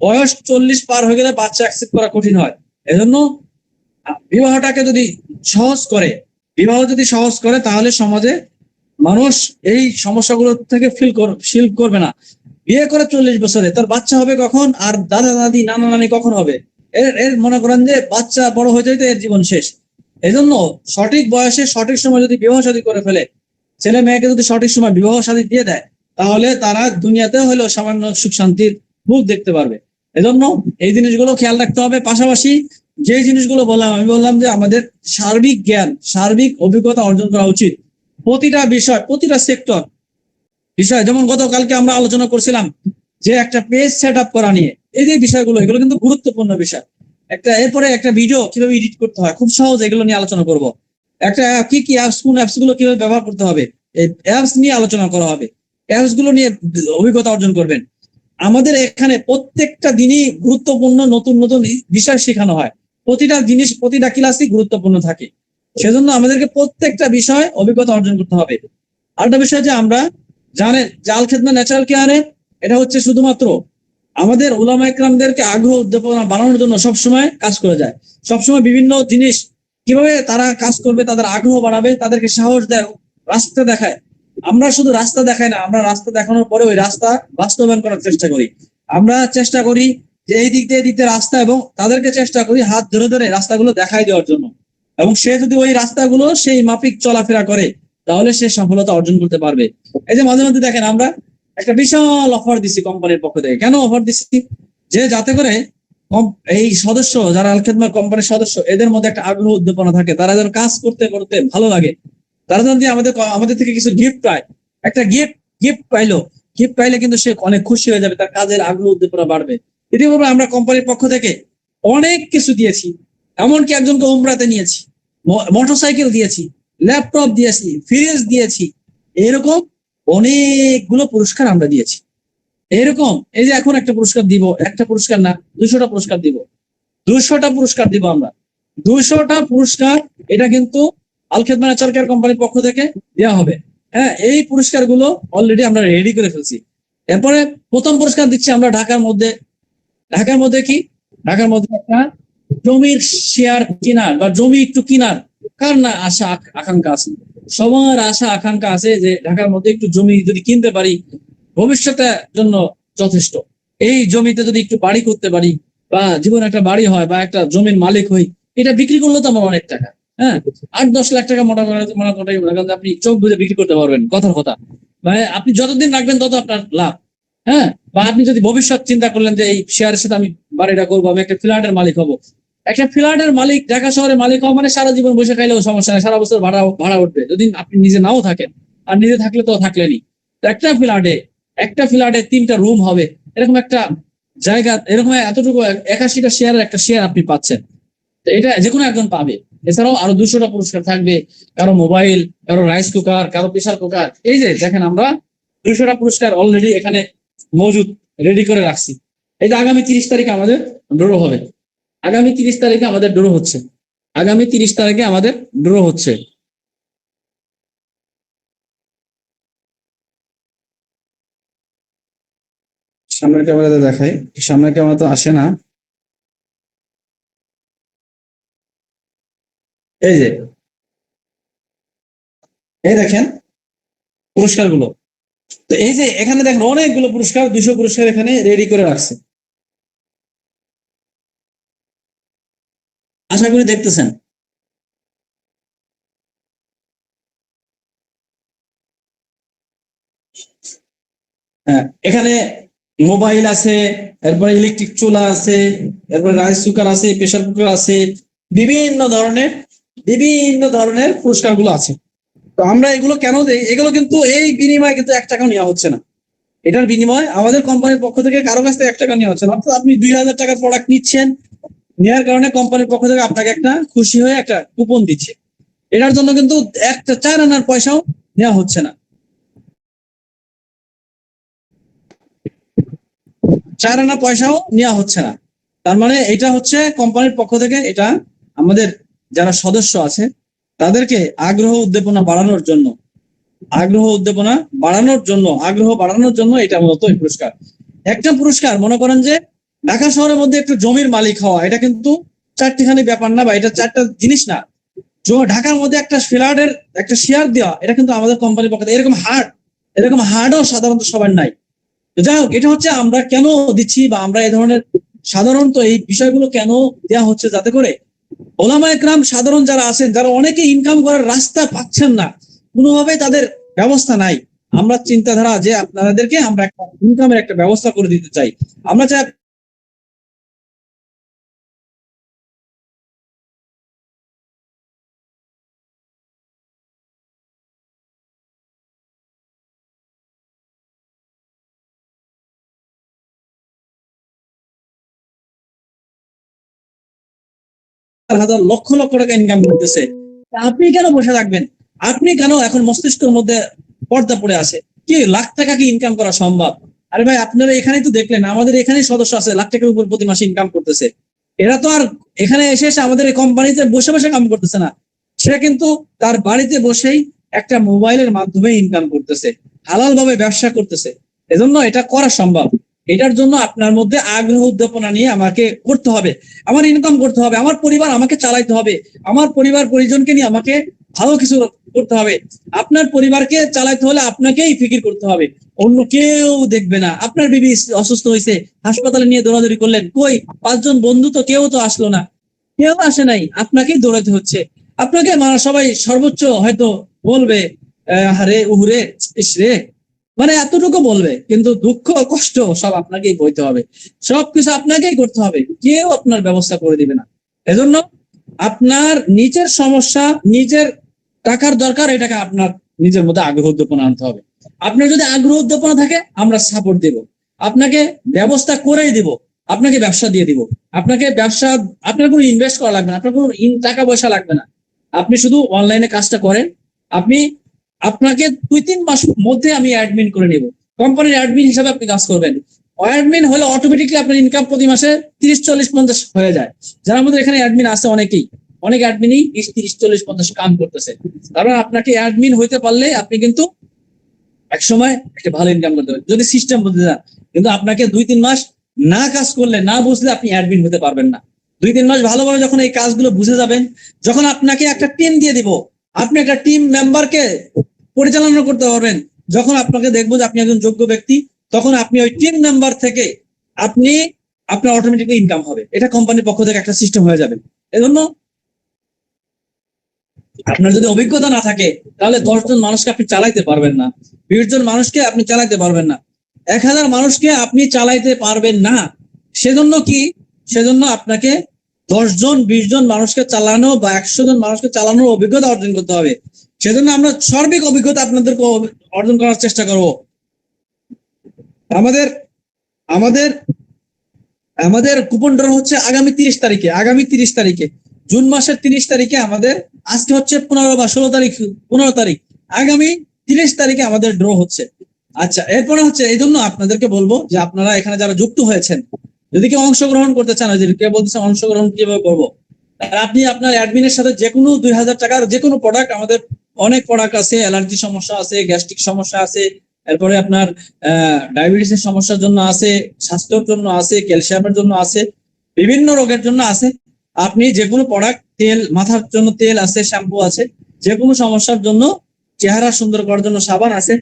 বয়স 40 পার হয়ে গেলে বাচ্চা অ্যাকসেপ্ট করা কঠিন হয়। এজন্য বিবাহটাকে যদি সহজ করে তাহলে সমাজে মানুষ এই সমস্যাগুলো থেকে ফিল করবে না। বিয়ে করে 40 বছরে তার বাচ্চা হবে কখন, আর দাদা দাদি নানা নানি কখন হবে, এর মনে করেন যে বাচ্চা বড় হয়ে যাইতে এর জীবন শেষ। এজন্য সঠিক বয়সে সঠিক সময় যদি বিবাহ শাদী করে ফেলে, ছেলে মেয়েকে যদি সঠিক সময় বিবাহ শাদী দিয়ে দেয়, তাহলে তারা দুনিয়াতে হলেও সামান্য সুখ শান্তির মুখ দেখতে পারবে। এজন্য এই জিনিসগুলো খেয়াল রাখতে হবে। পাশাপাশি যে জিনিসগুলো আমি বললাম যে আমাদের সার্বিক জ্ঞান, সার্বিক অভিজ্ঞতা অর্জন করা উচিত প্রতিটা বিষয়, প্রতিটা সেক্টর বিষয়। যেমন গতকালকে আমরা আলোচনা করছিলাম যে একটা পেজ সেট আপ করা নিয়ে, এই যে বিষয়গুলো, এগুলো কিন্তু গুরুত্বপূর্ণ বিষয়। এরপরে একটা ভিডিও কিভাবে এডিট করতে হয়, খুব সহজ, এগুলো নিয়ে আলোচনা করব। একটা কি অ্যাপস, কোন অ্যাপস গুলো কিভাবে ব্যবহার করতে হবে, এই অ্যাপস নিয়ে আলোচনা করা হবে, অ্যাপস গুলো নিয়ে অভিজ্ঞতা অর্জন করবেন। আমাদের এখানে প্রত্যেকটা দিনই গুরুত্বপূর্ণ নতুন বিষয় শেখানো হয়, প্রতিটা জিনিস প্রতিটা ক্লাসই গুরুত্বপূর্ণ থাকে। সেজন্য আমাদেরকে প্রত্যেকটা বিষয় অভিজ্ঞতা অর্জন করতে হবে। আরেকটা বিষয় যে আমরা জানেন যে আল খেদমা ন্যাচারাল কেয়ারে, এটা হচ্ছে শুধুমাত্র আমাদের উলামা ইকরামদেরকে আগ্রহ উদ্দীপনা বাড়ানোর জন্য সবসময় কাজ করে যায়। সবসময় বিভিন্ন জিনিস কিভাবে তারা কাজ করবে, তাদের আগ্রহ বাড়াবে, তাদেরকে সাহস দেয়, রাস্তা দেখায়। আমরা শুধু রাস্তা দেখাই না, আমরা রাস্তা দেখানোর পরে ওই রাস্তা বাস্তবায়ন করার চেষ্টা করি। আমরা চেষ্টা করি যে এই দিক দিয়ে রাস্তা, এবং তাদেরকে চেষ্টা করি হাত ধরে রাস্তাগুলো দেখাই দেওয়ার জন্য। এবং সে যদি ওই রাস্তাগুলো সেই মাফিক চলাফেরা করে, তাহলে সে সফলতা অর্জন করতে পারবে। এই যে মাঝে মধ্যে দেখেন আমরা একটা বিশাল অফার দিচ্ছি কোম্পানির পক্ষ থেকে। কেন অফার দিচ্ছি? যে যাতে করে এই সদস্য যারা আল খেদমা কোম্পানির সদস্য, এদের মধ্যে একটা আগ্রহ উদ্দীপনা থাকে, তারা যেন কাজ করতে করতে ভালো লাগে, তারা যদি আমাদের থেকে কিছু গিফট পায়, একটা গিফট পাইলো, গিফট পাইলে কিন্তু সে অনেক খুশি হয়ে যাবে, তার কাজের আগ্রহ উদ্দীপনা বাড়বে। ইতিপূর্বে আমরা কোম্পানির পক্ষ থেকে অনেক কিছু দিয়েছি, এমনকি একজনকে উমরাতে নিয়েছি, মোটরসাইকেল দিয়েছি, ল্যাপটপ দিয়েছি, ফ্রিজ দিয়েছি, এরকম অনেকগুলো পুরস্কার আমরা দিয়েছি। এরকম এই যে এখন একটা পুরস্কার দিব, একটা পুরস্কার না, 200টা পুরস্কার দিব, 200টা পুরস্কার দিব আমরা, 200টা পুরস্কার। এটা কিন্তু আল খেদমা ন্যাচারাল কেয়ার কোম্পানির পক্ষ থেকে দেওয়া হবে। হ্যাঁ, এই পুরস্কারগুলো অলরেডি আমরা রেডি করে ফেলছি। এরপরে প্রথম পুরস্কার দিচ্ছি আমরা ঢাকার মধ্যে। ঢাকার মধ্যে কি? ঢাকার মধ্যে একটা জমির শেয়ার কেনার বা জমি একটু কেনার কার না আশা আকাঙ্ক্ষা আছে? সবার আশা আকাঙ্ক্ষা আছে যে ঢাকার মধ্যে একটু জমি যদি কিনতে পারি, ভবিষ্যতের জন্য যথেষ্ট। এই জমিতে যদি একটু বাড়ি করতে পারি, বা জীবনে একটা বাড়ি হয়, বা একটা জমির মালিক হই, এটা বিক্রি করলে তো আমার অনেক টাকা। হ্যাঁ, 8-10 লাখ টাকা মোটামুটি আপনি চোখ বুঝে বিক্রি করতে পারবেন, কথার কথা। মানে আপনি যতদিন রাখবেন তত আপনার লাভ। হ্যাঁ, বা আপনি যদি ভবিষ্যৎ চিন্তা করলেন যে এই শেয়ারের সাথে আমি বাড়িটা করবো, আমি একটা ফ্ল্যাটের মালিক হবো। একটা ফ্ল্যাটের মালিক, ঢাকা শহরের মালিক হওয়া মানে সারা জীবন বসে খাইলেও সমস্যা নেই, সারা বছর ভাড়া উঠবে, যদি আপনি নিজে নাও থাকেন। আর নিজে থাকলে তো থাকলেনি। একটা ফ্ল্যাটে 3টা রুম হবে, এরকম একটা জায়গা, এরকম এতটুকু 81টা শেয়ারের একটা শেয়ার আপনি পাচ্ছেন। তো এটা যে কোনো একজন পাবে। এছাড়াও আরো 200টা পুরস্কার থাকবে, কারো মোবাইল, কারো রাইস কুকার, কারো প্রেসার কুকার। এই যে দেখেন, আমরা 200টা পুরস্কার অলরেডি এখানে মজুদ, রেডি করে রাখছি। এই যে আগামী 30 তারিখে আমাদের ড্র হবে, আগামী 30 তারিখে আমাদের ড্র হচ্ছে, আগামী 30 তারিখে আমাদের ড্র হচ্ছে। সামনের ক্যামেরাতে দেখাই, সামনের ক্যামেরা তো আসে না। এই যে, এই দেখেন পুরস্কারগুলো। তো এই যে এখানে দেখেন অনেকগুলো পুরস্কার, 200 পুরস্কার এখানে রেডি করে রাখছে। আশা করি দেখতেছেন। হ্যাঁ, এখানে মোবাইল আছে, এরপরে ইলেকট্রিক চুলা আছে, এরপরে রাইস কুকার আছে, প্রেসার কুকার আছে, বিভিন্ন ধরনের বিভিন্ন ধরনের পুরস্কারগুলো আছে। তো আমরা এগুলো কেন দেই? এগুলো কিন্তু এই বিনিময়ে কিন্তু 1 টাকাও নেওয়া হচ্ছে না। এটার বিনিময়ে আমাদের কোম্পানির পক্ষ থেকে কারো কাছ থেকে 1 টাকা নেওয়া হচ্ছে না। অর্থাৎ আপনি 2000 টাকার প্রোডাক্ট নিচ্ছেন, নেওয়ার কারণে কোম্পানির পক্ষ থেকে আপনাকে একটা খুশি হয়ে একটা কুপন দিচ্ছে। এটার জন্য কিন্তু একটা 4 আনার পয়সাও নেওয়া হচ্ছে না, 4 আনা পয়সাও নেওয়া হচ্ছে না। তার মানে এটা হচ্ছে কোম্পানির পক্ষ থেকে, এটা আমাদের যারা সদস্য আছে তাদেরকে আগ্রহ উদ্দীপনা বাড়ানোর জন্য, আগ্রহ বাড়ানোর জন্য এটা মূলত এই পুরস্কার। একটা পুরস্কার মনে করেন যে ঢাকা শহরের মধ্যে একটু জমির মালিক হওয়া, এটা কিন্তু 4টিখানি ব্যাপার না, বা এটা 4টা জিনিস না। ঢাকার মধ্যে একটা ফ্ল্যাটের একটা শেয়ার দেওয়া, এটা কিন্তু আমাদের কোম্পানির পক্ষ থেকে এরকম হার্ডও সাধারণত সবার নাই। যাই হোক, এটা হচ্ছে আমরা কেন দিচ্ছি, বা আমরা এই ধরনের সাধারণত এই বিষয়গুলো কেন দেওয়া হচ্ছে, যাতে করে ওলামা একরাম সাধারণ যারা আছেন, যারা অনেকে ইনকাম করার রাস্তা পাচ্ছেন না, কোনোভাবে তাদের ব্যবস্থা নাই, আমরা চিন্তাধারা যে আপনাদেরকে আমরা একটা ইনকামের একটা ব্যবস্থা করে দিতে চাই। আমরা চাই হাজার লক্ষ লক্ষ টাকা ইনকাম করতেছে, আপনি কেন বসে থাকবেন? আপনি কেন এখন মস্তিষ্কের মধ্যে পর্দা পড়ে আছে কি লাখ টাকা কি ইনকাম করা সম্ভব? আরে ভাই, আপনারা এখানেই তো দেখলেন, আমাদের এখানেই সদস্য আছে লাখ টাকার উপর প্রতি মাসে ইনকাম করতেছে। এরা তো আর এখানে এসে এসে আমাদের এই কোম্পানিতে বসে বসে কাম করতেছে না, সে কিন্তু তার বাড়িতে বসেই একটা মোবাইলের মাধ্যমে ইনকাম করতেছে, হালাল ভাবে ব্যবসা করতেছে। এজন্য এটা করা সম্ভব। এটার জন্য আপনার মধ্যে আগ্রহ উদ্দীপনা নিয়ে আমাকে করতে হবে, আমার ইনকাম করতে হবে, আমার পরিবার আমাকে চালাইতে হবে, আমার পরিবার পরিজনকে নিয়ে আমাকে ভালো কিছু করতে হবে। আপনার পরিবারকে চালাইতে হলে আপনাকেই ফিকির করতে হবে, অন্য কেউ দেখবে না। আপনার বিবি অসুস্থ হয়েছে, হাসপাতালে নিয়ে দৌড়াদৌড়ি করলেন, কই 5 জন বন্ধু তো কেউ তো আসলো না, কেউ আসে নাই, আপনাকেই দৌড়াতে হচ্ছে। আপনাকে সবাই সর্বোচ্চ হয়তো বলবে, আরে উহুরে, ইস রে, মানে এতটুকু বলবে, কিন্তু দুঃখ কষ্ট সব আপনাকেই বইতে হবে, সবকিছু আপনাকেই করতে হবে, কেউ আপনার ব্যবস্থা করে দিবে না। এজন্য আপনার নিজের সমস্যা, নিজের টাকার দরকার, এটাকে আপনার নিজের মধ্যে আগ্রহ উদ্দীপনা আনতে হবে। আপনার যদি আগ্রহ উদ্দীপনা থাকে, আমরা সাপোর্ট দেব, আপনাকে ব্যবস্থা করেই দিব, আপনাকে ব্যবসা দিয়ে দিব। আপনাকে ব্যবসা, আপনার কোনো ইনভেস্ট করা লাগবে না, আপনার কোনো টাকা পয়সা লাগবে না। আপনি শুধু অনলাইনে কাজটা করেন। আপনি, আপনাকে 2-3 মাস মধ্যে আমি অ্যাডমিন করে নিব, কোম্পানির অ্যাডমিন হিসাবে আপনি কাজ করবেন। অ্যাডমিন হলে অটোমেটিকলি আপনার ইনকাম প্রতি মাসে 30, 40, 50 হয়ে যায়। যারা আমাদের এখানে অ্যাডমিন আছে, অনেক অ্যাডমিনই 20, 30, 40, 50 কাম করতেছে। কারণ আপনাকে অ্যাডমিন হইতে পারলে আপনি কিন্তু এক সময় একটা ভালো ইনকাম করতে পারবেন, যদি সিস্টেম বুঝতে যান। কিন্তু আপনাকে 2-3 মাস না কাজ করলে, না বুঝলে আপনি অ্যাডমিন হতে পারবেন না। 2-3 মাস ভালোভাবে যখন এই কাজগুলো বুঝে যাবেন, যখন আপনাকে একটা টিম দিয়ে দিব, আপনি একটা টিম মেম্বারকে পরিচালনা করতে পারবেন, যখন আপনাকে দেখবো যে আপনি একজন যোগ্য ব্যক্তি, তখন আপনি ওই টিম মেম্বার থেকে আপনি, আপনার অটোমেটিকলি ইনকাম হবে। এটা কোম্পানির পক্ষ থেকে একটা সিস্টেম হয়ে যাবে। এজন্য আপনার যদি অভিজ্ঞতা না থাকে, তাহলে 10 জন মানুষকে আপনি চালাইতে পারবেন না, 20 জন মানুষকে আপনি চালাইতে পারবেন না, 1000 মানুষকে আপনি চালাইতে পারবেন না। সেজন্য কি, সেজন্য আপনাকে 10 জন 20 জন মানুষকে চালানো বা 100 জন মানুষকে চালানোর অভিজ্ঞতা অর্জন করতে হবে। সেজন্য আমরা সার্বিক অভিজ্ঞতা আপনাদেরকে অর্জন করার চেষ্টা করব। আমাদের আমাদের আমাদের কুপন ড্র হচ্ছে আগামী 30 তারিখে, জুন মাসের 30 তারিখে আমাদের, আজকে হচ্ছে 15 বা 16 তারিখ, 15 তারিখ, আগামী 30 তারিখে আমাদের ড্র হচ্ছে। আচ্ছা, এরপরে হচ্ছে, এই জন্য আপনাদেরকে বলবো যে আপনারা এখানে যারা যুক্ত হয়েছেন, যদি কেউ অংশগ্রহণ করতে চান, যদি কেউ বলতেছে অংশগ্রহণ কিভাবে করবো, আপনি আপনার অ্যাডমিনের সাথে যে কোনো 2000 টাকার যে কোনো প্রোডাক্ট, আমাদের অনেক প্রোডাক্ট আছে, অ্যালার্জি সমস্যা আছে, গ্যাস্ট্রিক সমস্যা আছে, এরপরে আপনার ডায়াবেটিসের সমস্যার জন্য আছে, স্বাস্থ্যের জন্য আছে, ক্যালসিয়ামের জন্য আছে, বিভিন্ন রোগের জন্য আছে। আপনি যে কোনো প্রোডাক্ট, তেল, মাথার জন্য তেল আছে, শ্যাম্পু আছে, যে কোনো সমস্যার জন্য, চেহারা সুন্দর করার জন্য সাবান আছে,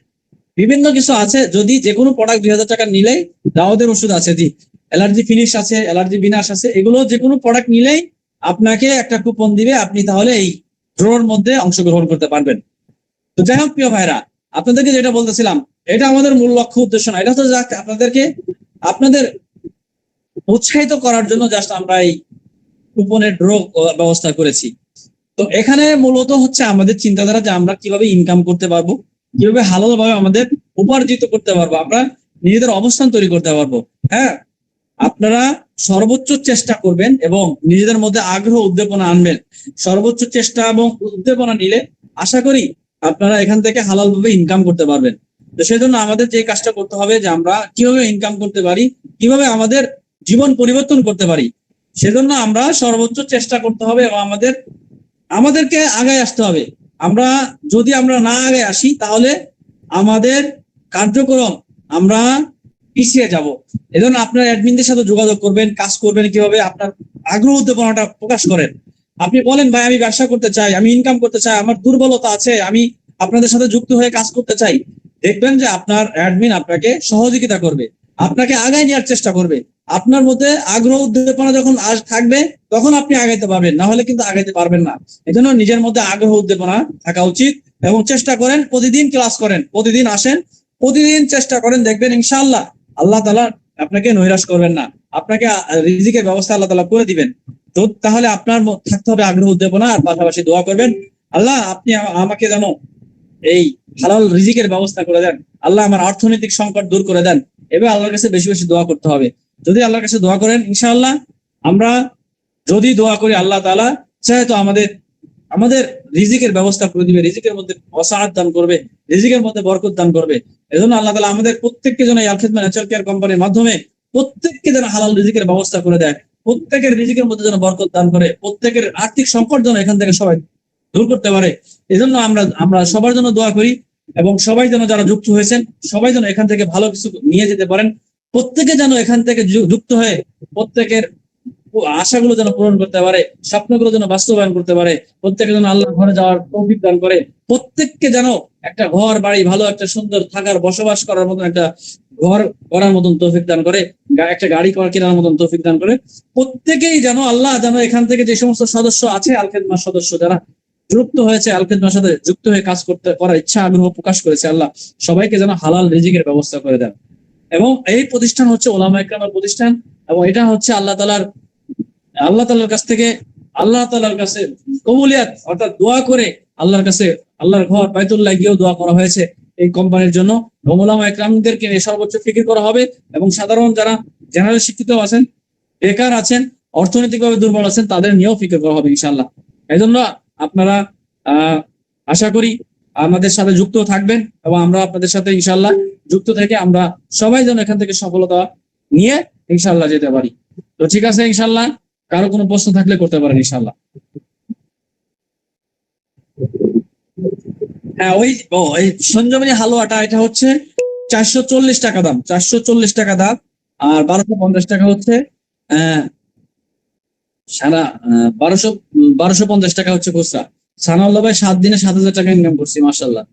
বিভিন্ন কিছু আছে। যদি যে কোনো প্রোডাক্ট 2000 টাকা নিলেই দাওয়াতের ওষুধ আছে, জি, অ্যালার্জি ফিনিশ আছে, অ্যালার্জি বিনাশ আছে, এগুলো যে কোনো প্রোডাক্ট নিলেই আপনাকে একটা কুপন দিবে, আপনি তাহলে এই ড্রোর মধ্যে অংশগ্রহণ করতে পারবেন। তো যাই হোক প্রিয় ভাইরা, আপনাদেরকে যেটা বলতেছিলাম, এটা আমাদের মূল লক্ষ্য উদ্দেশ্য না, এটা তো যাক আপনাদেরকে, আপনাদের উৎসাহিত করার জন্য জাস্ট আমরা এই কুপনের ড্র ব্যবস্থা করেছি। তো এখানে মূলত হচ্ছে আমাদের চিন্তাধারা যে আমরা কিভাবে ইনকাম করতে পারবো, কিভাবে হালালভাবে আমাদের উপার্জিত করতে পারবো, আমরা নিজেদের অবস্থান তৈরি করতে পারবো। হ্যাঁ, আপনারা সর্বোচ্চ চেষ্টা করবেন এবং নিজেদের মধ্যে আগ্রহ উদ্দীপনা আনবেন। সর্বোচ্চ চেষ্টা এবং উদ্দীপনা নিলে আশা করি আপনারা এখান থেকে হালালভাবে ইনকাম করতে পারবেন। তো সেজন্য আমাদের যে কাজটা করতে হবে, যে আমরা কিভাবে ইনকাম করতে পারি, কিভাবে আমাদের জীবন পরিবর্তন করতে পারি, সেজন্য আমরা সর্বোচ্চ চেষ্টা করতে হবে এবং আমাদেরকে আগায় আসতে হবে। যদি আমরা না আগে আসি, তাহলে আমাদের কার্যক্রম, আমরা পিছিয়ে যাব। এজন্য আপনার অ্যাডমিনদের সাথে যোগাযোগ করবেন, কাজ করবেন কিভাবে, আপনার আগ্রহ উদ্দীপনাটা প্রকাশ করেন। আপনি বলেন, ভাই আমি ব্যবসা করতে চাই, আমি ইনকাম করতে চাই, আমার দুর্বলতা আছে, আমি আপনাদের সাথে যুক্ত হয়ে কাজ করতে চাই। দেখবেন যে আপনার অ্যাডমিন আপনাকে সহযোগিতা করবে, আপনাকে আগায় নেওয়ার চেষ্টা করবে। আপনার মধ্যে আগ্রহ উদ্দীপনা যখন থাকবে, তখন আপনি আগাইতে পারবেন, না হলে কিন্তু আগাইতে পারবেন না। এজন্য নিজের মধ্যে আগ্রহ উদ্দীপনা থাকা উচিত এবং চেষ্টা করেন, প্রতিদিন ক্লাস করেন, প্রতিদিন আসেন, প্রতিদিন চেষ্টা করেন, দেখবেন ইনশাআল্লাহ আল্লাহ তাআলা আপনাকে নৈরাশ করবেন না, আপনাকে রিজিকের ব্যবস্থা আল্লাহ তাআলা করে দিবেন। তো তাহলে আপনার থাকতে হবে আগ্রহ উদ্দীপনা, আর পাশাপাশি দোয়া করবেন, আল্লাহ আপনি আমাকে যেন এই হালাল রিজিকের ব্যবস্থা করে দেন, আল্লাহ আমার অর্থনৈতিক সংকট দূর করে দেন। এবার আল্লাহর কাছে বেশি বেশি দোয়া করতে হবে। যদি আল্লাহর কাছে দোয়া করেন, ইনশাআল্লাহ আমরা যদি দোয়া করি, আল্লাহ তাআলা চাহে তো আমাদের রিজিকের ব্যবস্থা করে দিবে, রিজিকের মধ্যে ওয়াসাআত দান করবে, রিজিকের মধ্যে বরকত দান করবে। এজন্য আল্লাহ তাআলা আমাদের প্রত্যেককে যেন এই আল খিদমা ন্যাচারাল কেয়ার কোম্পানির মাধ্যমে প্রত্যেককে যেন হালাল রিজিকের ব্যবস্থা করে দেয়, প্রত্যেকের রিজিকের মধ্যে যেন বরকত দান করে, প্রত্যেকের আর্থিক সংকট যেন এখান থেকে সবাই দূর করতে পারে। এজন্য আমরা সবার জন্য দোয়া করি এবং সবাই যেন, যারা যুক্ত হয়েছেন, সবাই যেন এখান থেকে ভালো কিছু নিয়ে যেতে পারেন। প্রত্যেকে যেন এখান থেকে যুক্ত হয়ে প্রত্যেকের আশাগুলো যেন পূরণ করতে পারে, স্বপ্নগুলো যেন বাস্তবায়ন করতে পারে, প্রত্যেকে যেন আল্লাহর ঘরে যাওয়ার তৌফিক দান করে, প্রত্যেককে যেন একটা ঘর বাড়ি, ভালো একটা সুন্দর থাকার, বসবাস করার মতন একটা ঘর করার মতন তৌফিক দান করে, একটা গাড়ি কেনার মতন তৌফিক দান করে। প্রত্যেকেই যেন আল্লাহ যেন এখান থেকে যে সমস্ত সদস্য আছে, আল খিদমার সদস্য যারা, যুক্ত হয়েছে আল খিদমার সাথে যুক্ত হয়ে কাজ করার ইচ্ছা আগ্রহ প্রকাশ করেছে, আল্লাহ সবাইকে যেন হালাল রিজিকের ব্যবস্থা করে দেন। এবং এই প্রতিষ্ঠান হচ্ছে ওলামা ইকরামের প্রতিষ্ঠান, এবং এটা হচ্ছে আল্লাহ তাআলার কাছ থেকে আল্লাহ তাআলার কাছে কবুলিয়াত অর্থাৎ দোয়া করে আল্লাহর কাছে, আল্লাহর ঘর বাইতুল্লাহ গিয়েও দোয়া করা হয়েছে এই কোম্পানির জন্য। ওলামা ইকরামদেরকে নিয়ে সর্বোচ্চ ফিকির করা হবে, এবং সাধারণ যারা জেনারেল শিক্ষিত আছেন, বেকার আছেন, অর্থনৈতিকভাবে দুর্বল আছেন, তাদের নিয়েও ফিকির করা হবে ইনশাআল্লাহ। এই জন্য আপনারা আশা করি আমাদের সাথে যুক্ত থাকবেন, এবং আমরা আপনাদের সাথে ইনশাআল্লাহ যুক্ত থেকে আমরা সবাই যেন এখান থেকে সফলতা নিয়ে ইনশাআল্লাহ যেতে পারি। তো ঠিক আছে, ইনশাআল্লাহ কারো কোনো প্রশ্ন থাকলে করতে পারেন ইনশাআল্লাহ। হ্যাঁ, ওই সঞ্জীবনী হালুয়াটা এটা হচ্ছে 440 টাকা দাম, 440 টাকা দাম। আর 1250 টাকা হচ্ছে সারা 1250 টাকা হচ্ছে খুচরা। সানাউল্লাহ ভাই 7 দিনে 7,000 টাকা ইনকাম করছি, মাশাআল্লাহ।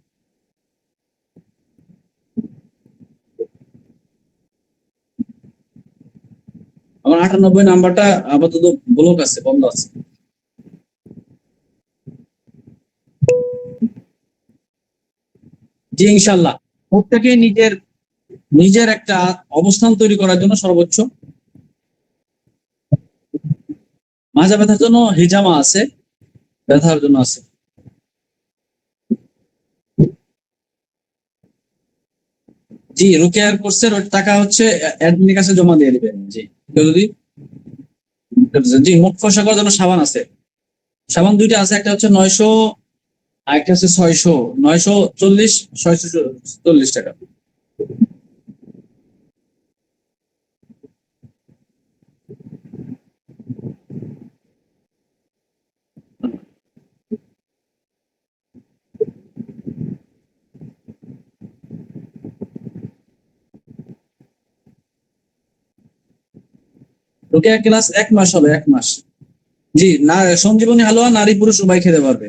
আমার 98 নাম্বারটা আপাতত ব্লক আছে, বন্ধ আছে। জি ইনশাআল্লাহ, প্রত্যেকে নিজের একটা অবস্থান তৈরি করার জন্য সর্বোচ্চ। মাজা ব্যথার জন্য হিজামা আছে, ব্যথার জন্য আছে। জি, রুকিয়ার কোর্সের টাকা হচ্ছে অ্যাডমিনের কাছে জমা দিয়ে দিবেন। জি, কেউ যদি জি, মুখ ফসা করার জন্য সাবান আছে, সাবান দুইটা আছে, একটা হচ্ছে 900 আর একটা হচ্ছে 600, 940, 640 টাকা। রুকিয়া ক্লাস 1 মাস হবে, 1 মাস। জি না, সঞ্জীবনী হালুয়া নারী পুরুষ উভয় খেতে পারবে।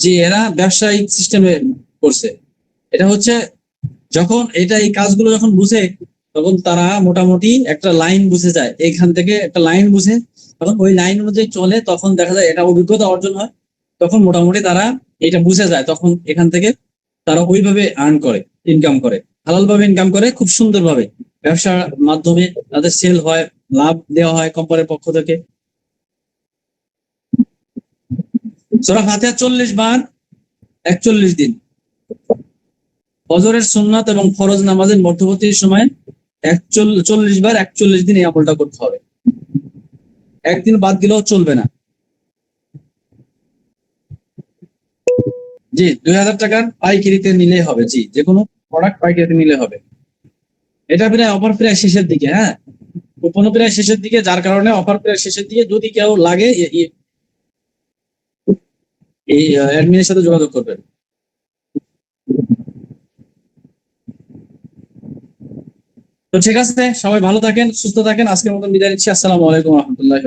জি, এরা ব্যবসায়িক সিস্টেমে করছে। এটা হচ্ছে যখন এই কাজগুলো যখন বুঝে, তখন তারা মোটামুটি একটা লাইন বুঝে যায়, এখান থেকে একটা লাইন বুঝে, তখন ওই লাইন অনুযায়ী চলে, তখন দেখা যায় এটা অভিজ্ঞতা অর্জন হয়, তখন মোটামুটি তারা এটা বুঝে যায়, তখন এখান থেকে তারা ওইভাবে আর্ন করে, ইনকাম করে, হালাল ভাবে ইনকাম করে, খুব সুন্দর ভাবে ব্যবসার মাধ্যমে তাদের সেল হয়, লাভ দেওয়া হয় কোম্পানির পক্ষ থেকে। সূরা ফাতিহা 40 বার 41 দিন, ফজরের সুন্নাত এবং ফরজ নামাজের মধ্যবর্তী সময়ে 40 বার 41 দিন এই আমলটা করতে হবে, একদিন বাদ দিলেও চলবে না। জি, 2000 টাকার পাইকারিতে নিলে হবে। জি, যে কোনো প্রোডাক্ট পাইকারিতে নিলে হবে। এটা প্রায় অফার প্রায় শেষের দিকে, হ্যাঁ, কুপন প্রায় শেষের দিকে, যার কারণে অফার প্রায় শেষের দিকে। যদি কেউ লাগে এই অ্যাডমিনের সাথে যোগাযোগ করবেন। তো ঠিক আছে, সবাই ভালো থাকেন, সুস্থ থাকেন। আজকের মতন বিদায় নিচ্ছি। আসসালামু আলাইকুম রহমতুল্লাহ।